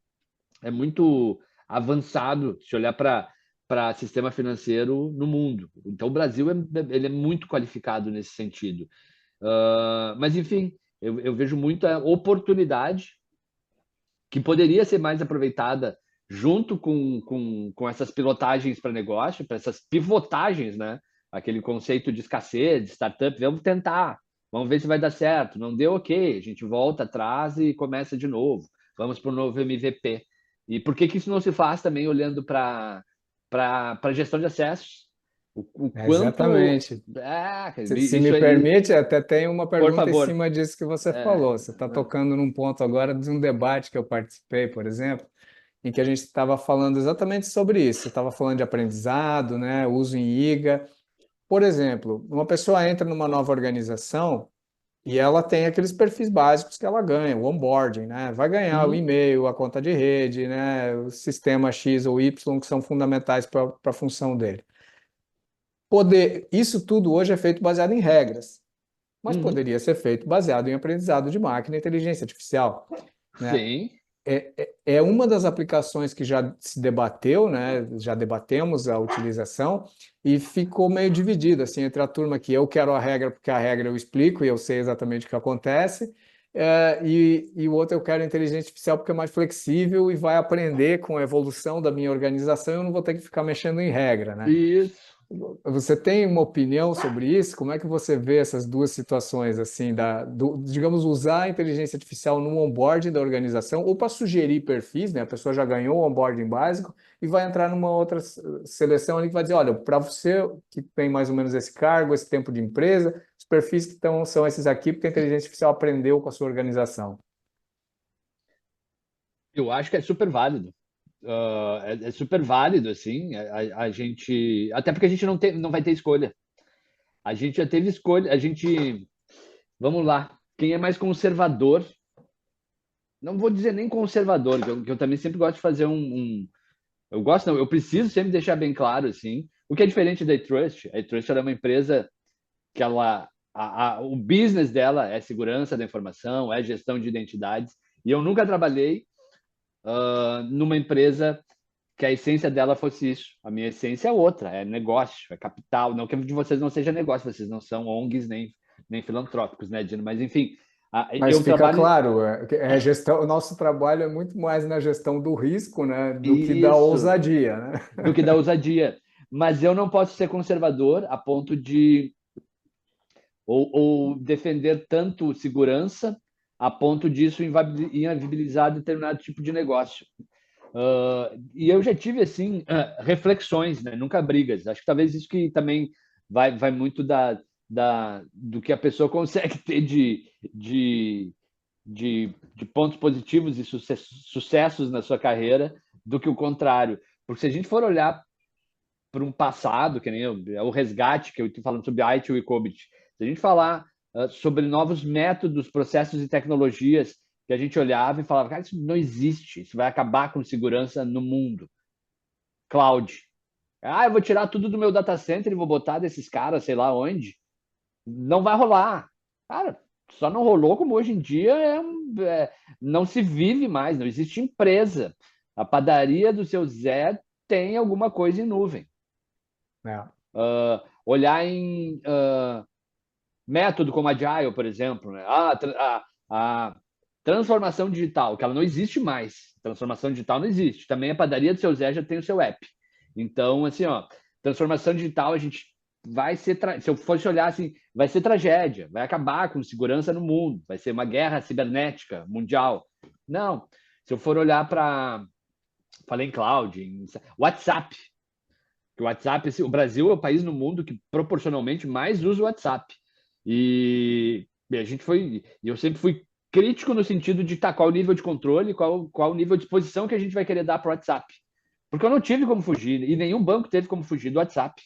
avançado se olhar para sistema financeiro no mundo. Então, o Brasil ele é muito qualificado nesse sentido. Mas, enfim, eu vejo muita oportunidade que poderia ser mais aproveitada junto com essas pilotagens para negócio, para essas pivotagens, né? Aquele conceito de escassez, de startup, vamos tentar, vamos ver se vai dar certo. Não deu, ok, a gente volta atrás e começa de novo. Vamos para o novo MVP. E por que isso não se faz também olhando para a gestão de acessos? O quanto. Exatamente. Se me Isso aí, permite, até tem uma por pergunta em favor. cima disso que você É, falou. Você está tocando num ponto agora de um debate que eu participei, por exemplo, em que a gente estava falando exatamente sobre isso. Você estava falando de aprendizado, né, uso em IGA. Por exemplo, uma pessoa entra numa nova organização e ela tem aqueles perfis básicos que ela ganha, o onboarding, né? Vai ganhar o uhum, e-mail, a conta de rede, né, o sistema X ou Y que são fundamentais para a função dele. Isso tudo hoje é feito baseado em regras, mas uhum, poderia ser feito baseado em aprendizado de máquina e inteligência artificial, né? sim. É uma das aplicações que já se debateu, né? Já debatemos a utilização e ficou meio dividido assim entre a turma que eu quero a regra porque a regra eu explico e eu sei exatamente o que acontece, e o outro eu quero a inteligência artificial porque é mais flexível e vai aprender com a evolução da minha organização, eu não vou ter que ficar mexendo em regra, né? Isso. Você tem uma opinião sobre isso? Como é que você vê essas duas situações, assim, digamos, usar a inteligência artificial no onboarding da organização ou para sugerir perfis, né? A pessoa já ganhou o onboarding básico e vai entrar numa outra seleção ali que vai dizer, olha, para você que tem mais ou menos esse cargo, esse tempo de empresa, os perfis que estão são esses aqui, porque a inteligência artificial aprendeu com a sua organização. Eu acho que é super válido. É super válido, assim, a gente. Até porque a gente não vai ter escolha. A gente já teve escolha. A gente. Vamos lá. Quem é mais conservador, não vou dizer nem conservador, que eu também sempre gosto de fazer eu gosto, não, eu preciso sempre deixar bem claro, assim, o que é diferente da iTrust. A iTrust ela é uma empresa que o business dela é segurança da informação, é gestão de identidades, e eu nunca trabalhei numa empresa que a essência dela fosse isso. A minha essência é outra, é negócio, é capital. Não que de vocês não seja negócio, vocês não são ONGs nem filantrópicos, né, Dino? Mas, enfim, Mas eu fica trabalho. claro, gestão, o nosso trabalho é muito mais na gestão do risco, né, do que da Isso, ousadia, né? do que da ousadia. Mas eu não posso ser conservador a ponto de. Ou defender tanto segurança a ponto disso inviabilizar determinado tipo de negócio. E eu já tive assim reflexões, né? Nunca brigas. Acho que talvez isso que também vai muito do que a pessoa consegue ter de, de pontos positivos e sucessos na sua carreira do que o contrário. Porque se a gente for olhar para um passado, que nem o resgate que eu estou falando sobre IT e COVID, se a gente falar sobre novos métodos, processos e tecnologias que a gente olhava e falava, cara, isso não existe, isso vai acabar com segurança no mundo. Cloud. Ah, eu vou tirar tudo do meu data center e vou botar desses caras, sei lá onde. Não vai rolar. Cara, só não rolou como hoje em dia não se vive mais, não existe empresa. A padaria do seu Zé tem alguma coisa em nuvem. É. Olhar em método como Agile, por exemplo, né? A transformação digital, que ela não existe mais. Transformação digital não existe. Também a padaria do seu Zé já tem o seu app. Então, assim, ó, transformação digital a gente vai ser, se eu fosse olhar assim, vai ser tragédia, vai acabar com segurança no mundo, vai ser uma guerra cibernética mundial. Não, se eu for olhar para, falei em cloud, em WhatsApp, que o WhatsApp, o Brasil é o país no mundo que proporcionalmente mais usa o WhatsApp. E a gente foi, e eu sempre fui crítico no sentido de qual o nível de controle, qual o nível de exposição que a gente vai querer dar para o WhatsApp. Porque eu não tive como fugir, e nenhum banco teve como fugir do WhatsApp.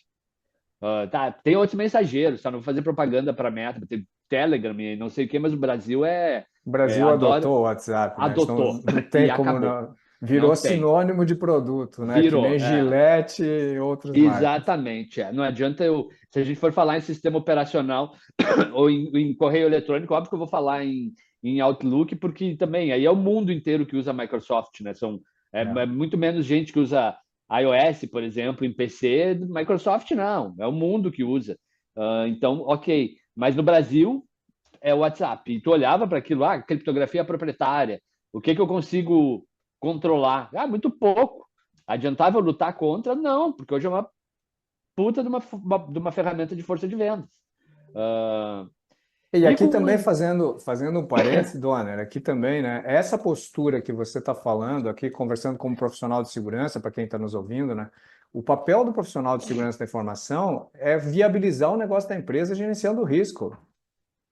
Tá, tem outros mensageiros, tá? Não vou fazer propaganda para Meta, tem Telegram e não sei o que, mas o Brasil O Brasil adora, adotou o WhatsApp, né? Então adotou não e tem como acabou. não. Não Virou tem. sinônimo de produto, né? Que Virou. nem Gillette e outras marcas. Exatamente. Não adianta se a gente for falar em sistema operacional ou em correio eletrônico, óbvio que eu vou falar em Outlook, porque também aí é o mundo inteiro que usa Microsoft, né? É É. muito menos gente que usa iOS, por exemplo, em PC, Microsoft não, é o mundo que usa. Então, ok. Mas no Brasil é o WhatsApp. E tu olhava para aquilo, criptografia proprietária, o que eu consigo controlar? Muito pouco. Adiantava eu lutar contra? Não, porque hoje é uma puta de uma ferramenta de força de vendas. Uh, E e aqui com. também fazendo um parênteses, Donner, aqui também, né? Essa postura que você está falando, aqui conversando como profissional de segurança, para quem está nos ouvindo, né? O papel do profissional de segurança da informação é viabilizar o negócio da empresa gerenciando o risco.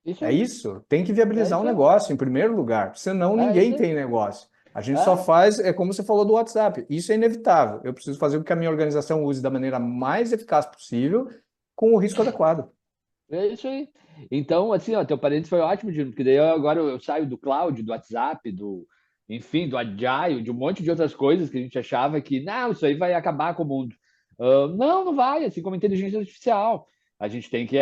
Isso É aí. isso. Tem que É viabilizar o isso aí. negócio em primeiro lugar, senão É ninguém isso aí. tem negócio. A gente só É, faz, é como você falou do WhatsApp. Isso é inevitável. Eu preciso fazer com que a minha organização use da maneira mais eficaz possível, com o risco adequado. é isso aí. Então, assim, ó, teu parênteses foi ótimo, Dino, porque daí agora eu saio do cloud, do WhatsApp, enfim, do Agile, de um monte de outras coisas que a gente achava que, não, isso aí vai acabar com o mundo. Não, não vai, assim como a inteligência artificial. A gente tem que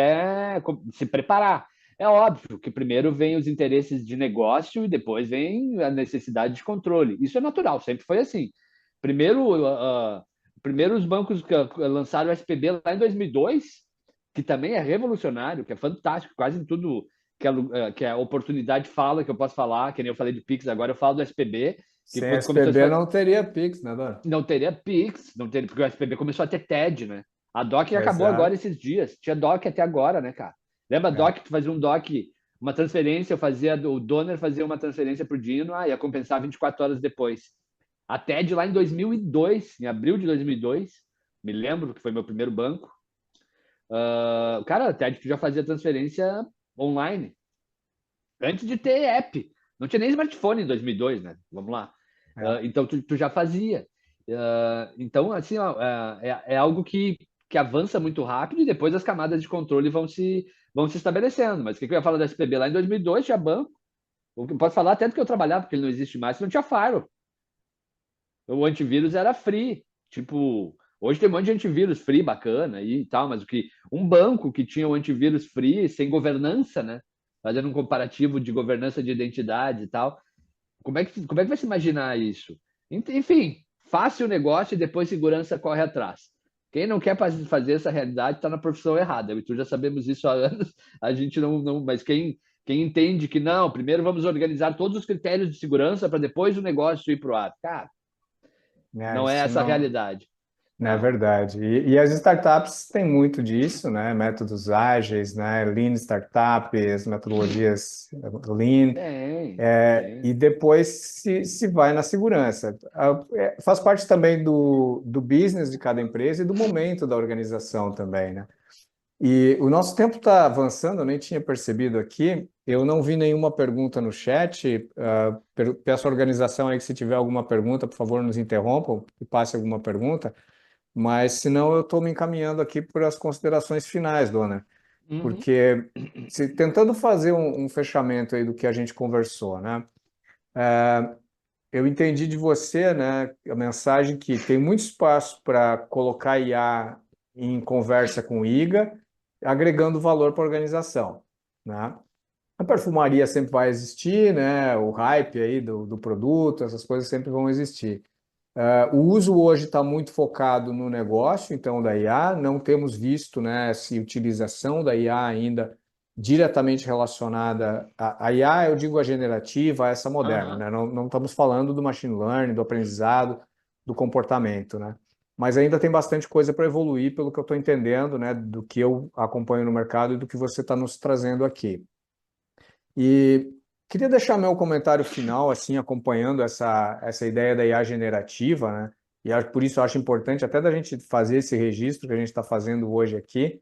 se preparar. É óbvio que primeiro vem os interesses de negócio e depois vem a necessidade de controle. Isso é natural, sempre foi assim. Primeiro, primeiro os bancos que lançaram o SPB lá em 2002, que também é revolucionário, que é fantástico, quase em tudo que a oportunidade fala, que eu posso falar, que nem eu falei de Pix, agora eu falo do SPB, que Sem começou SPB não teria Pix, né, Dona? não teria Pix, não teria, porque o SPB começou a ter TED, né? A DOC acabou agora Exato. esses dias, tinha DOC até agora, né, cara? Lembra a É. DOC, tu fazia um DOC, uma transferência, o donor fazia uma transferência pro Dino, ia compensar 24 horas depois. A TED lá em 2002, em abril de 2002, me lembro que foi meu primeiro banco, cara, a TED já fazia transferência online, antes de ter app. Não tinha nem smartphone em 2002, né? Vamos lá. É. Então, tu já fazia. Então, assim, ó, é algo que avança muito rápido e depois as camadas de controle vão se estabelecendo. Mas o que eu ia falar da SPB lá em 2002? Tinha banco. Eu posso falar até do que eu trabalhava, porque ele não existe mais, não tinha firewall. O antivírus era free. Tipo, hoje tem um monte de antivírus free bacana e tal, mas um banco que tinha um antivírus free, sem governança, né? Fazendo um comparativo de governança de identidade e tal. Como é que vai se imaginar isso? Enfim, faça o negócio e depois segurança corre atrás. Quem não quer fazer essa realidade está na profissão errada. Eu e tu já sabemos isso há anos. A gente não, mas quem entende que não, primeiro vamos organizar todos os critérios de segurança para depois o negócio ir para o ar. Cara, É, não é isso essa a não. realidade. Não é Não. verdade. E as startups têm muito disso, né? Métodos ágeis, né? Lean startups, metodologias Lean, e Tem. depois se vai na segurança. Faz parte também do business de cada empresa e do momento da organização também, né? E o nosso tempo está avançando, eu nem tinha percebido aqui. Eu não vi nenhuma pergunta no chat. Peço à organização aí que se tiver alguma pergunta, por favor, nos interrompam e passe alguma pergunta. Mas senão eu estou me encaminhando aqui para as considerações finais, dona, Uhum. porque tentando fazer um fechamento aí do que a gente conversou, né? Eu entendi de você, né, a mensagem que tem muito espaço para colocar IA em conversa com o IGA, agregando valor para a organização, né? A perfumaria sempre vai existir, né? O hype aí do produto, essas coisas sempre vão existir. O uso hoje está muito focado no negócio, então, da IA. Não temos visto, né, se utilização da IA ainda diretamente relacionada à IA, eu digo a generativa, a essa moderna, Aham. né? Não estamos falando do machine learning, do aprendizado, do comportamento, né? Mas ainda tem bastante coisa para evoluir, pelo que eu estou entendendo, né, do que eu acompanho no mercado e do que você está nos trazendo aqui. E queria deixar meu comentário final, assim, acompanhando essa ideia da IA generativa, né? E por isso eu acho importante até da gente fazer esse registro que a gente está fazendo hoje aqui.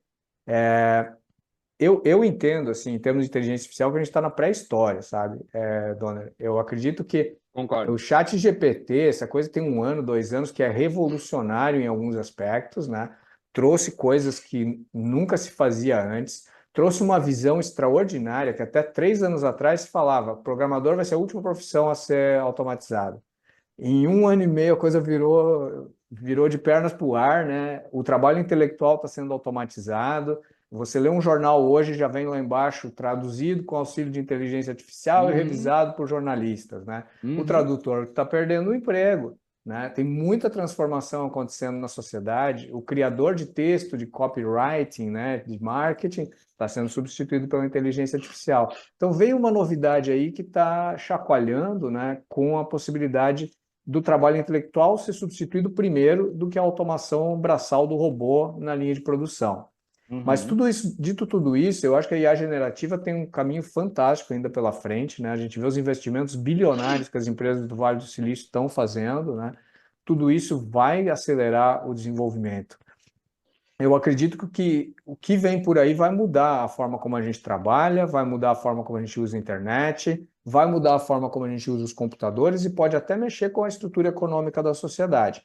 Eu entendo, assim, em termos de inteligência artificial, que a gente está na pré-história, sabe, Donner? Eu acredito que Concordo. O chat GPT, essa coisa tem 1 ano, 2 anos, que é revolucionário em alguns aspectos, né? Trouxe coisas que nunca se fazia antes, trouxe uma visão extraordinária, que até 3 anos atrás se falava, programador vai ser a última profissão a ser automatizada. Em 1 ano e meio a coisa virou de pernas para o ar, né? O trabalho intelectual está sendo automatizado. Você lê um jornal hoje, já vem lá embaixo traduzido com auxílio de inteligência artificial e Uhum, revisado por jornalistas, né? O uhum. tradutor está perdendo o emprego, né? Tem muita transformação acontecendo na sociedade. O criador de texto, de copywriting, né? De marketing, está sendo substituído pela inteligência artificial. Então veio uma novidade aí que está chacoalhando, né? Com a possibilidade do trabalho intelectual ser substituído primeiro do que a automação braçal do robô na linha de produção. Mas Uhum. tudo isso, dito tudo isso, eu acho que a IA generativa tem um caminho fantástico ainda pela frente, né? A gente vê os investimentos bilionários que as empresas do Vale do Silício estão fazendo, né? Tudo isso vai acelerar o desenvolvimento. Eu acredito que o que vem por aí vai mudar a forma como a gente trabalha, vai mudar a forma como a gente usa a internet, vai mudar a forma como a gente usa os computadores e pode até mexer com a estrutura econômica da sociedade.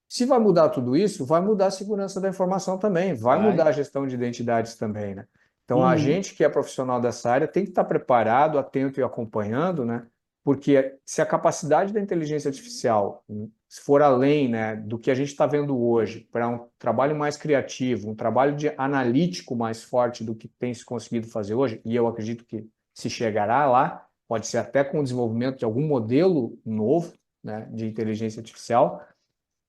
Se vai mudar tudo isso, vai mudar a segurança da informação também, vai mudar Vai. a gestão de identidades também, né? Então, a Uhum. gente que é profissional dessa área tem que estar preparado, atento e acompanhando, né? Porque se a capacidade da inteligência artificial se for além, né, do que a gente está vendo hoje, para um trabalho mais criativo, um trabalho de analítico mais forte do que tem se conseguido fazer hoje, e eu acredito que se chegará lá, pode ser até com o desenvolvimento de algum modelo novo, né, de inteligência artificial,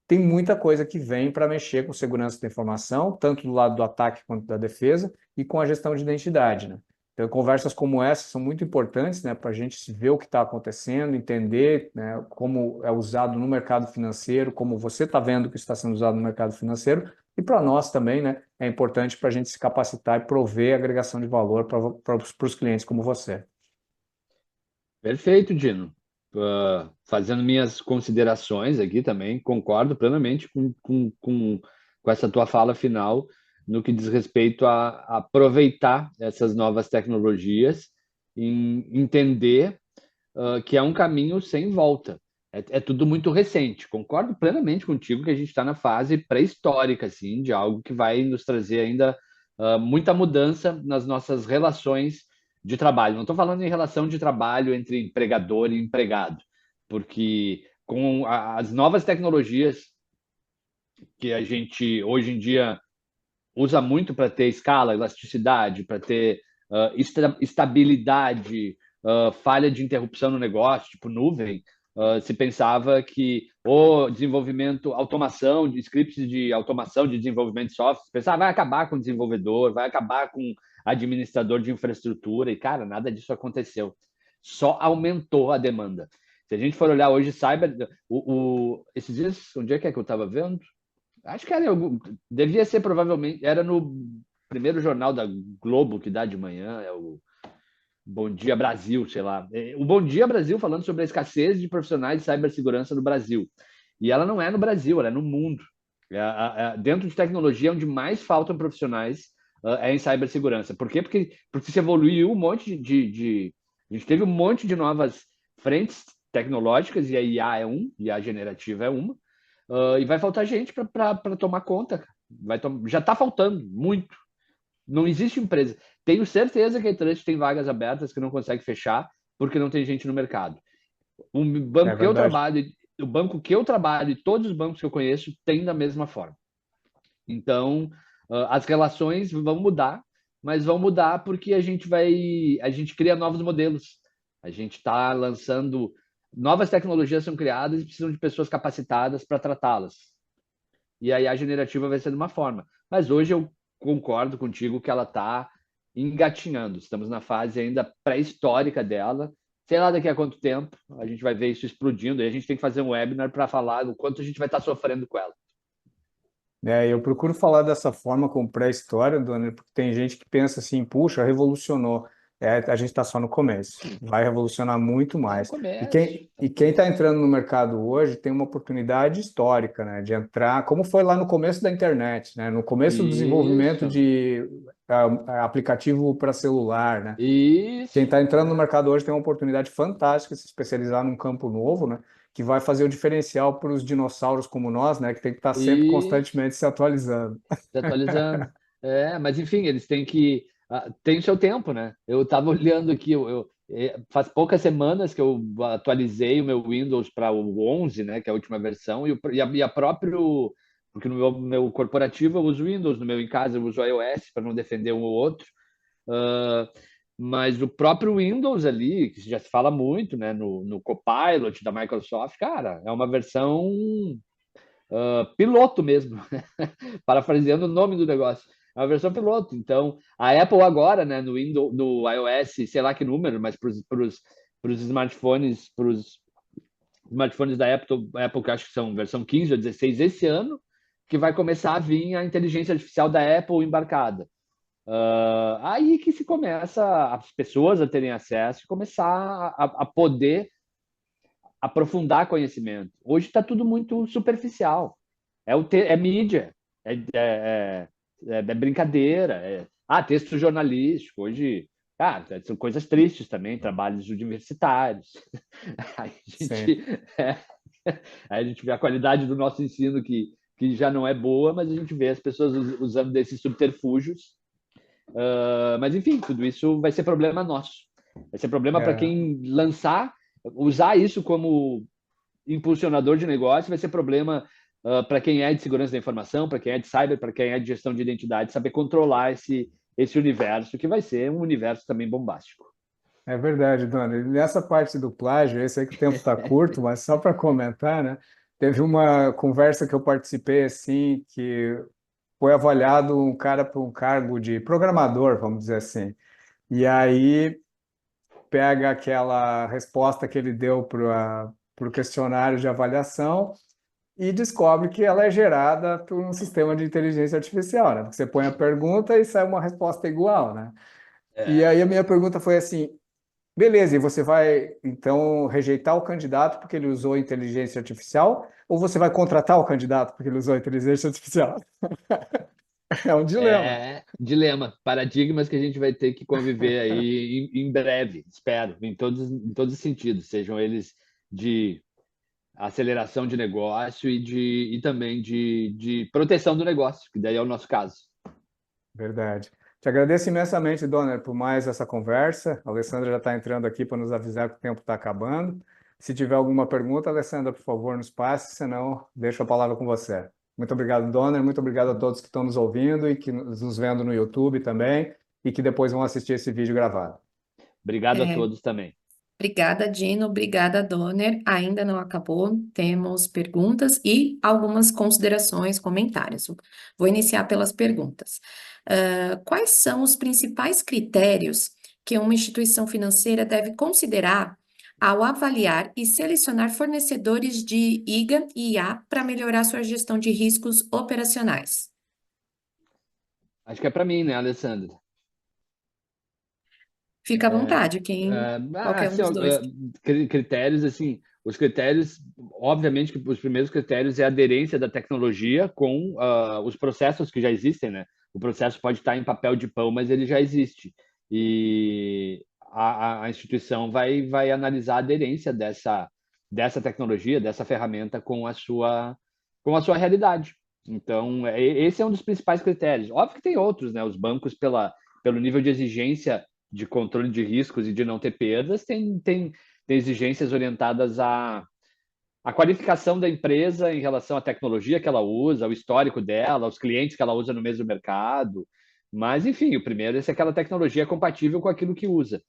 tem muita coisa que vem para mexer com segurança da informação, tanto do lado do ataque quanto da defesa, e com a gestão de identidade, né? Então, conversas como essa são muito importantes, né, para a gente ver o que está acontecendo, entender, né, como é usado no mercado financeiro, como você está vendo que está sendo usado no mercado financeiro, e para nós também, né, é importante para a gente se capacitar e prover agregação de valor para os clientes como você. Perfeito, Dino. Fazendo minhas considerações aqui também, concordo plenamente com essa tua fala final no que diz respeito a aproveitar essas novas tecnologias, em entender que é um caminho sem volta. É tudo muito recente. Concordo plenamente contigo que a gente está na fase pré-histórica, assim, de algo que vai nos trazer ainda muita mudança nas nossas relações de trabalho. Não estou falando em relação de trabalho entre empregador e empregado, porque com as novas tecnologias que a gente hoje em dia usa muito para ter escala, elasticidade, para ter estabilidade, falha de interrupção no negócio, tipo nuvem. Se pensava que o desenvolvimento, automação, de scripts de automação de desenvolvimento de software, pensava vai acabar com o desenvolvedor, vai acabar com administrador de infraestrutura, e cara, nada disso aconteceu. Só aumentou a demanda. Se a gente for olhar hoje, cyber, esses dias, onde é que eu estava vendo? Acho que era devia ser provavelmente, era no primeiro jornal da Globo que dá de manhã, é o Bom Dia Brasil, sei lá. O Bom Dia Brasil falando sobre a escassez de profissionais de cibersegurança no Brasil. E ela não é no Brasil, ela é no mundo. Dentro de tecnologia, onde mais faltam profissionais é em cibersegurança. Por quê? Porque se evoluiu um monte a gente teve um monte de novas frentes tecnológicas, e a IA é IA generativa é uma, e vai faltar gente para tomar conta. Já está faltando muito. Não existe empresa. Tenho certeza que a Trust tem vagas abertas que não consegue fechar porque não tem gente no mercado. O É banco que eu verdade. trabalho, o banco que eu trabalho e todos os bancos que eu conheço têm da mesma forma. Então, as relações vão mudar, mas vão mudar porque a gente cria novos modelos. A gente está lançando novas tecnologias são criadas e precisam de pessoas capacitadas para tratá-las. E a IA generativa vai ser de uma forma. Mas hoje eu concordo contigo que ela está engatinhando. Estamos na fase ainda pré-histórica dela. Sei lá daqui a quanto tempo a gente vai ver isso explodindo. E a gente tem que fazer um webinar para falar o quanto a gente vai estar sofrendo com ela. Eu procuro falar dessa forma com pré-história, Dona, porque tem gente que pensa assim, puxa, revolucionou. A gente está só no começo, vai revolucionar muito Está no mais. E começo. quem e quem está entrando no mercado hoje tem uma oportunidade histórica, né, de entrar, como foi lá no começo da internet, né, no começo do desenvolvimento Isso. de aplicativo para celular, né? Quem Isso. está entrando no mercado hoje tem uma oportunidade fantástica de se especializar num campo novo, né? Que vai fazer o diferencial para os dinossauros como nós, né? Que tem que estar sempre Isso. constantemente se atualizando. Se atualizando. Mas enfim, eles têm que. Tem o seu tempo, né? Eu estava olhando aqui, faz poucas semanas que eu atualizei o meu Windows para o 11, né? Que é a última versão, e a próprio. Porque no meu corporativo eu uso Windows, no meu em casa eu uso iOS, para não defender um ou outro. Ah, mas o próprio Windows ali, que já se fala muito, né? No Copilot da Microsoft, cara, é uma versão piloto mesmo, parafraseando o nome do negócio. É uma versão piloto. Então, a Apple agora, né, no Windows, no iOS, sei lá que número, mas para os smartphones da Apple, que acho que são versão 15 ou 16 esse ano, que vai começar a vir a inteligência artificial da Apple embarcada. Aí que se começa as pessoas a terem acesso e começar a poder aprofundar conhecimento. Hoje está tudo muito superficial. É mídia, é brincadeira, texto jornalístico. Hoje, são coisas tristes também, trabalhos universitários. Aí a Sim, gente, é, aí a gente vê a qualidade do nosso ensino que já não é boa, mas a gente vê as pessoas usando desses subterfúgios. Mas enfim, tudo isso vai ser problema nosso. Vai ser problema para é, quem usar isso como impulsionador de negócio, vai ser problema para quem é de segurança da informação, para quem é de cyber, para quem é de gestão de identidade, saber controlar esse universo, que vai ser um universo também bombástico. é verdade, dona. E nessa parte do plágio, eu sei que o tempo está curto, mas só para comentar, né? Teve uma conversa que eu participei assim, que foi avaliado um cara para um cargo de programador, vamos dizer assim. E aí pega aquela resposta que ele deu para o questionário de avaliação e descobre que ela é gerada por um sistema de inteligência artificial, né? Porque você põe a pergunta e sai uma resposta igual, né? E É, aí a minha pergunta foi assim: beleza, e você vai então rejeitar o candidato porque ele usou inteligência artificial, ou você vai contratar o candidato porque ele usou inteligência artificial? É um dilema. dilema, paradigmas que a gente vai ter que conviver aí em breve, espero, em todos os sentidos, sejam eles de aceleração de negócio e também de proteção do negócio, que daí é o nosso caso. Verdade. Te agradeço imensamente, Donner, por mais essa conversa. A Alessandra já está entrando aqui para nos avisar que o tempo está acabando. Se tiver alguma pergunta, Alessandra, por favor, nos passe, senão deixo a palavra com você. Muito obrigado, Donner. Muito obrigado a todos que estão nos ouvindo e que nos vendo no YouTube também e que depois vão assistir esse vídeo gravado. Obrigado a É, todos também. obrigada, Dino. Obrigada, Donner. Ainda não acabou. Temos perguntas e algumas considerações, comentários. Vou iniciar pelas perguntas. Quais são os principais critérios que uma instituição financeira deve considerar ao avaliar e selecionar fornecedores de IGA e IA para melhorar sua gestão de riscos operacionais? Acho que é para mim, né, Alessandra? Fica à vontade, qualquer um Assim, dos ó, dois. critérios, assim, os critérios, obviamente que os primeiros critérios é a aderência da tecnologia com os processos que já existem, né? O processo pode estar em papel de pão, mas ele já existe. E a instituição vai analisar a aderência dessa tecnologia, dessa ferramenta com a sua realidade. Então, esse é um dos principais critérios. Óbvio que tem outros, né? Os bancos, pelo nível de exigência de controle de riscos e de não ter perdas, tem exigências orientadas à qualificação da empresa em relação à tecnologia que ela usa, ao histórico dela, aos clientes que ela usa no mesmo mercado. Mas, enfim, o primeiro é se aquela tecnologia é compatível com aquilo que usa,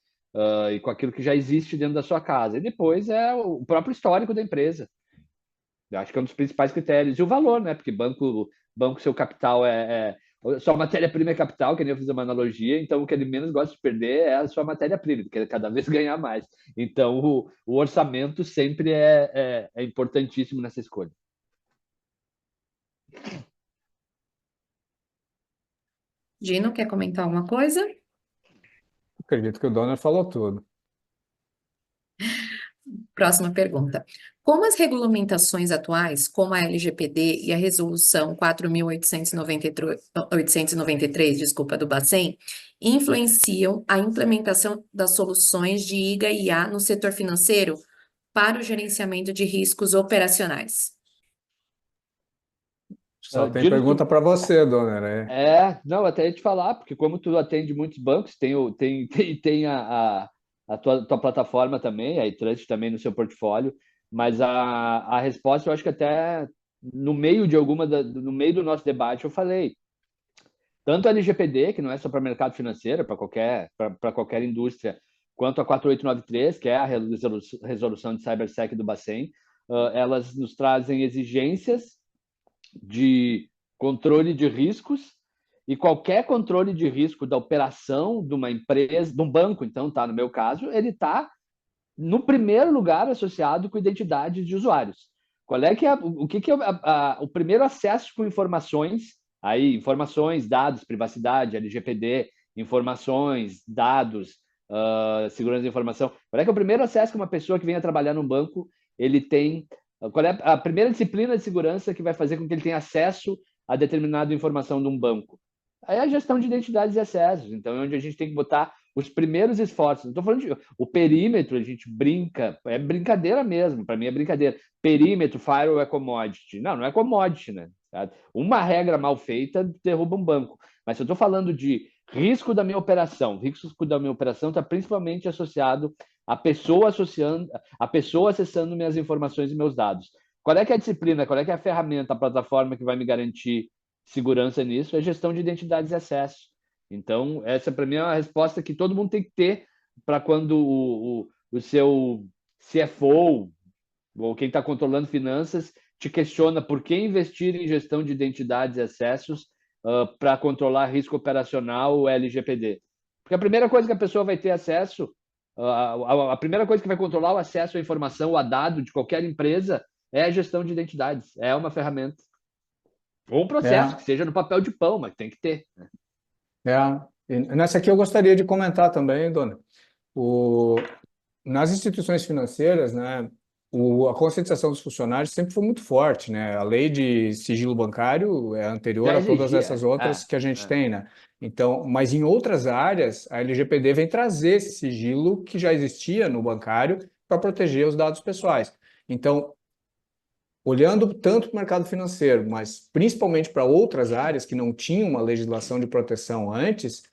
e com aquilo que já existe dentro da sua casa. E depois é o próprio histórico da empresa. Eu acho que é um dos principais critérios. E o valor, né? Porque banco seu capital sua matéria-prima é capital, que nem eu fiz uma analogia, então o que ele menos gosta de perder é a sua matéria-prima, ele quer cada vez ganhar mais. Então o orçamento sempre é importantíssimo nessa escolha. Dino, quer comentar alguma coisa? Acredito que o Donner falou tudo. Próxima pergunta. Como as regulamentações atuais, como a LGPD e a Resolução 4.893, desculpa, do Bacen, influenciam a implementação das soluções de IGA e IA no setor financeiro para o gerenciamento de riscos operacionais? Só tem Dino, pergunta para você, Donner. não, até ia te falar, porque como tu atende muitos bancos, tem a tua plataforma também, a iTrust também no seu portfólio, mas a resposta eu acho que até no meio no meio do nosso debate eu falei, tanto a LGPD, que não é só para mercado financeiro, para qualquer indústria, quanto a 4893, que é a resolução de CyberSec do Bacen, elas nos trazem exigências de controle de riscos, e qualquer controle de risco da operação de uma empresa, de um banco, então, tá, no meu caso, ele está no primeiro lugar associado com identidade de usuários. Qual é que é o que é o primeiro acesso com informações, aí informações, dados, privacidade, LGPD, informações, dados, segurança da informação. Qual é que é o primeiro acesso que uma pessoa que venha trabalhar num banco ele tem? Qual é a primeira disciplina de segurança que vai fazer com que ele tenha acesso a determinada informação de um banco? Aí é a gestão de identidades e acessos. Então, é onde a gente tem que botar os primeiros esforços. Não estou falando de o perímetro, a gente brinca, é brincadeira mesmo, para mim é brincadeira. Perímetro, firewall é commodity. Não, não é commodity, né? Uma regra mal feita derruba um banco. Mas se eu estou falando de risco da minha operação, risco da minha operação está principalmente associado à pessoa acessando minhas informações e meus dados. Qual é que é a disciplina, qual é que é a ferramenta, a plataforma que vai me garantir segurança nisso? É gestão de identidades e acesso. Então, essa para mim é uma resposta que todo mundo tem que ter para quando o seu CFO ou quem está controlando finanças te questiona por que investir em gestão de identidades e acessos para controlar risco operacional ou LGPD. Porque a primeira coisa que a pessoa vai ter acesso, a primeira coisa que vai controlar o acesso à informação ou a dado de qualquer empresa é a gestão de identidades. É uma ferramenta. Ou um processo, que seja no papel de pão, mas tem que ter. E nessa aqui eu gostaria de comentar também, Dona. Nas instituições financeiras, né, a conscientização dos funcionários sempre foi muito forte, né? A lei de sigilo bancário é anterior Já a todas exigia. essas outras que a gente tem, né? Então, mas em outras áreas, a LGPD vem trazer esse sigilo que já existia no bancário para proteger os dados pessoais. Então, olhando tanto para o mercado financeiro, mas principalmente para outras áreas que não tinham uma legislação de proteção antes,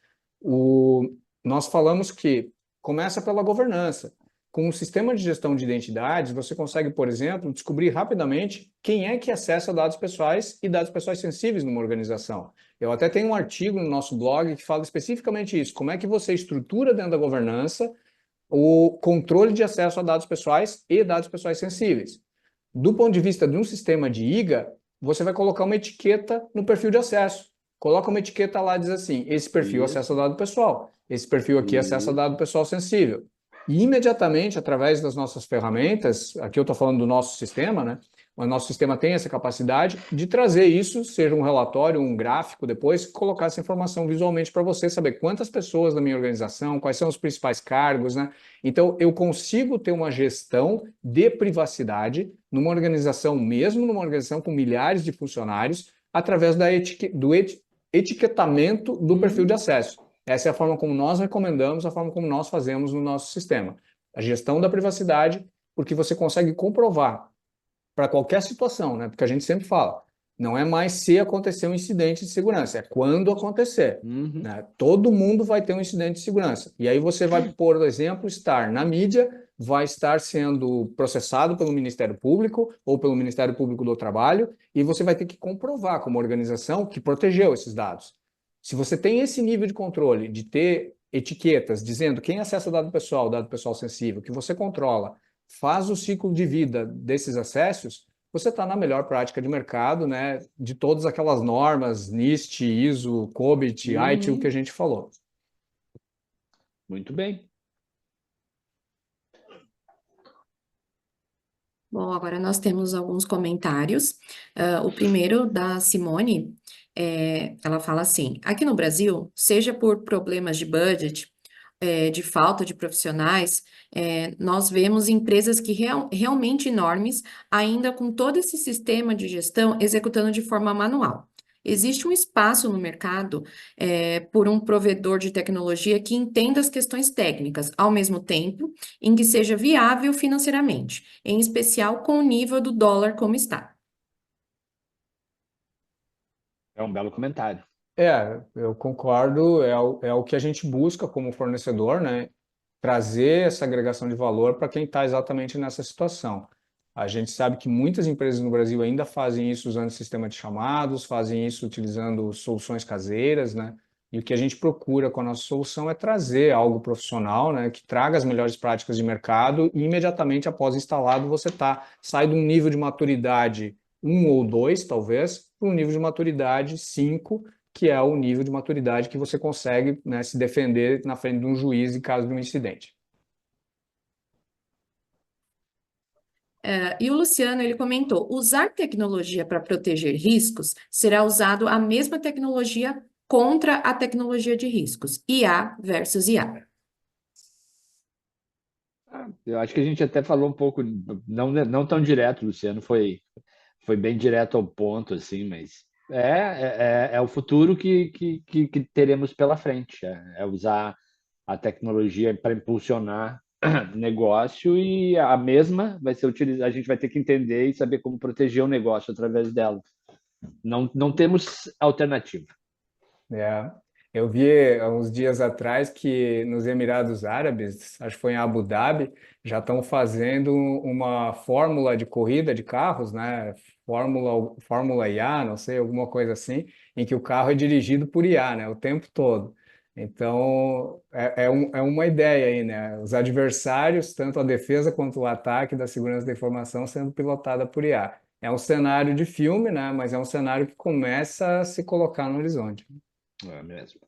nós falamos que começa pela governança. Com um sistema de gestão de identidades, você consegue, por exemplo, descobrir rapidamente quem é que acessa dados pessoais e dados pessoais sensíveis numa organização. Eu até tenho um artigo no nosso blog que fala especificamente isso, como é que você estrutura dentro da governança o controle de acesso a dados pessoais e dados pessoais sensíveis. Do ponto de vista de um sistema de IGA, você vai colocar uma etiqueta no perfil de acesso. Coloca uma etiqueta lá e diz assim, esse perfil acessa dado pessoal, esse perfil aqui acessa dado pessoal sensível. E imediatamente, através das nossas ferramentas, aqui eu estou falando do nosso sistema, né? O nosso sistema tem essa capacidade de trazer isso, seja um relatório, um gráfico depois, colocar essa informação visualmente para você saber quantas pessoas da minha organização, quais são os principais cargos, né? Então, eu consigo ter uma gestão de privacidade numa organização, mesmo numa organização com milhares de funcionários, através do etiquetamento do perfil de acesso. Essa é a forma como nós recomendamos, a forma como nós fazemos no nosso sistema. A gestão da privacidade, porque você consegue comprovar para qualquer situação, né? Porque a gente sempre fala, não é mais se acontecer um incidente de segurança, é quando acontecer. Né? Todo mundo vai ter um incidente de segurança. E aí você vai, por exemplo, estar na mídia, vai estar sendo processado pelo Ministério Público ou pelo Ministério Público do Trabalho, e você vai ter que comprovar como organização que protegeu esses dados. Se você tem esse nível de controle, de ter etiquetas dizendo quem acessa dado pessoal sensível, que você controla, faz o ciclo de vida desses acessos, você está na melhor prática de mercado, né, de todas aquelas normas, NIST, ISO, COBIT, ITIL que a gente falou. Muito bem. Bom, agora nós temos alguns comentários. O primeiro da Simone, ela fala assim: aqui no Brasil, seja por problemas de budget de falta de profissionais, nós vemos empresas que realmente enormes, ainda com todo esse sistema de gestão, executando de forma manual. Existe um espaço no mercado, por um provedor de tecnologia que entenda as questões técnicas, ao mesmo tempo em que seja viável financeiramente, em especial com o nível do dólar como está. É um belo comentário. Eu concordo, é o que a gente busca como fornecedor, né? Trazer essa agregação de valor para quem está exatamente nessa situação. A gente sabe que muitas empresas no Brasil ainda fazem isso usando sistema de chamados, fazem isso utilizando soluções caseiras, né? E o que a gente procura com a nossa solução é trazer algo profissional, né? Que traga as melhores práticas de mercado e imediatamente após instalado você sai de um nível de maturidade um ou dois, talvez, para um nível de maturidade 5, que é o nível de maturidade que você consegue, né, se defender na frente de um juiz em caso de um incidente. E o Luciano, ele comentou, usar tecnologia para proteger riscos será usado a mesma tecnologia contra a tecnologia de riscos, IA versus IA. Eu acho que a gente até falou um pouco, não tão direto, Luciano, foi bem direto ao ponto, assim, mas é o futuro que teremos pela frente, é usar a tecnologia para impulsionar negócio e a mesma vai ser utilizada, a gente vai ter que entender e saber como proteger o negócio através dela. Não temos alternativa. É, eu vi há uns dias atrás que nos Emirados Árabes, acho que foi em Abu Dhabi, já estão fazendo uma fórmula de corrida de carros, né? Fórmula IA, não sei, alguma coisa assim, em que o carro é dirigido por IA, né? O tempo todo. Então, é uma ideia aí, né? Os adversários, tanto a defesa quanto o ataque da segurança da informação, sendo pilotada por IA. É um cenário de filme, né? Mas é um cenário que começa a se colocar no horizonte. É mesmo.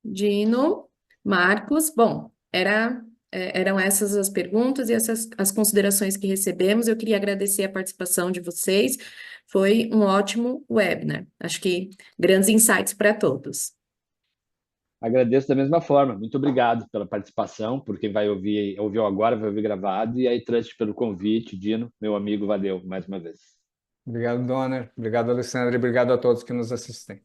Dino, Marcos, bom, eram essas as perguntas e essas as considerações que recebemos. Eu queria agradecer a participação de vocês. Foi um ótimo webinar. Acho que grandes insights para todos. Agradeço da mesma forma. Muito obrigado pela participação, por quem vai ouviu agora, vai ouvir gravado, e aí Trust pelo convite, Dino, meu amigo, valeu mais uma vez. Obrigado, Dona. Obrigado, Alessandra. E obrigado a todos que nos assistem.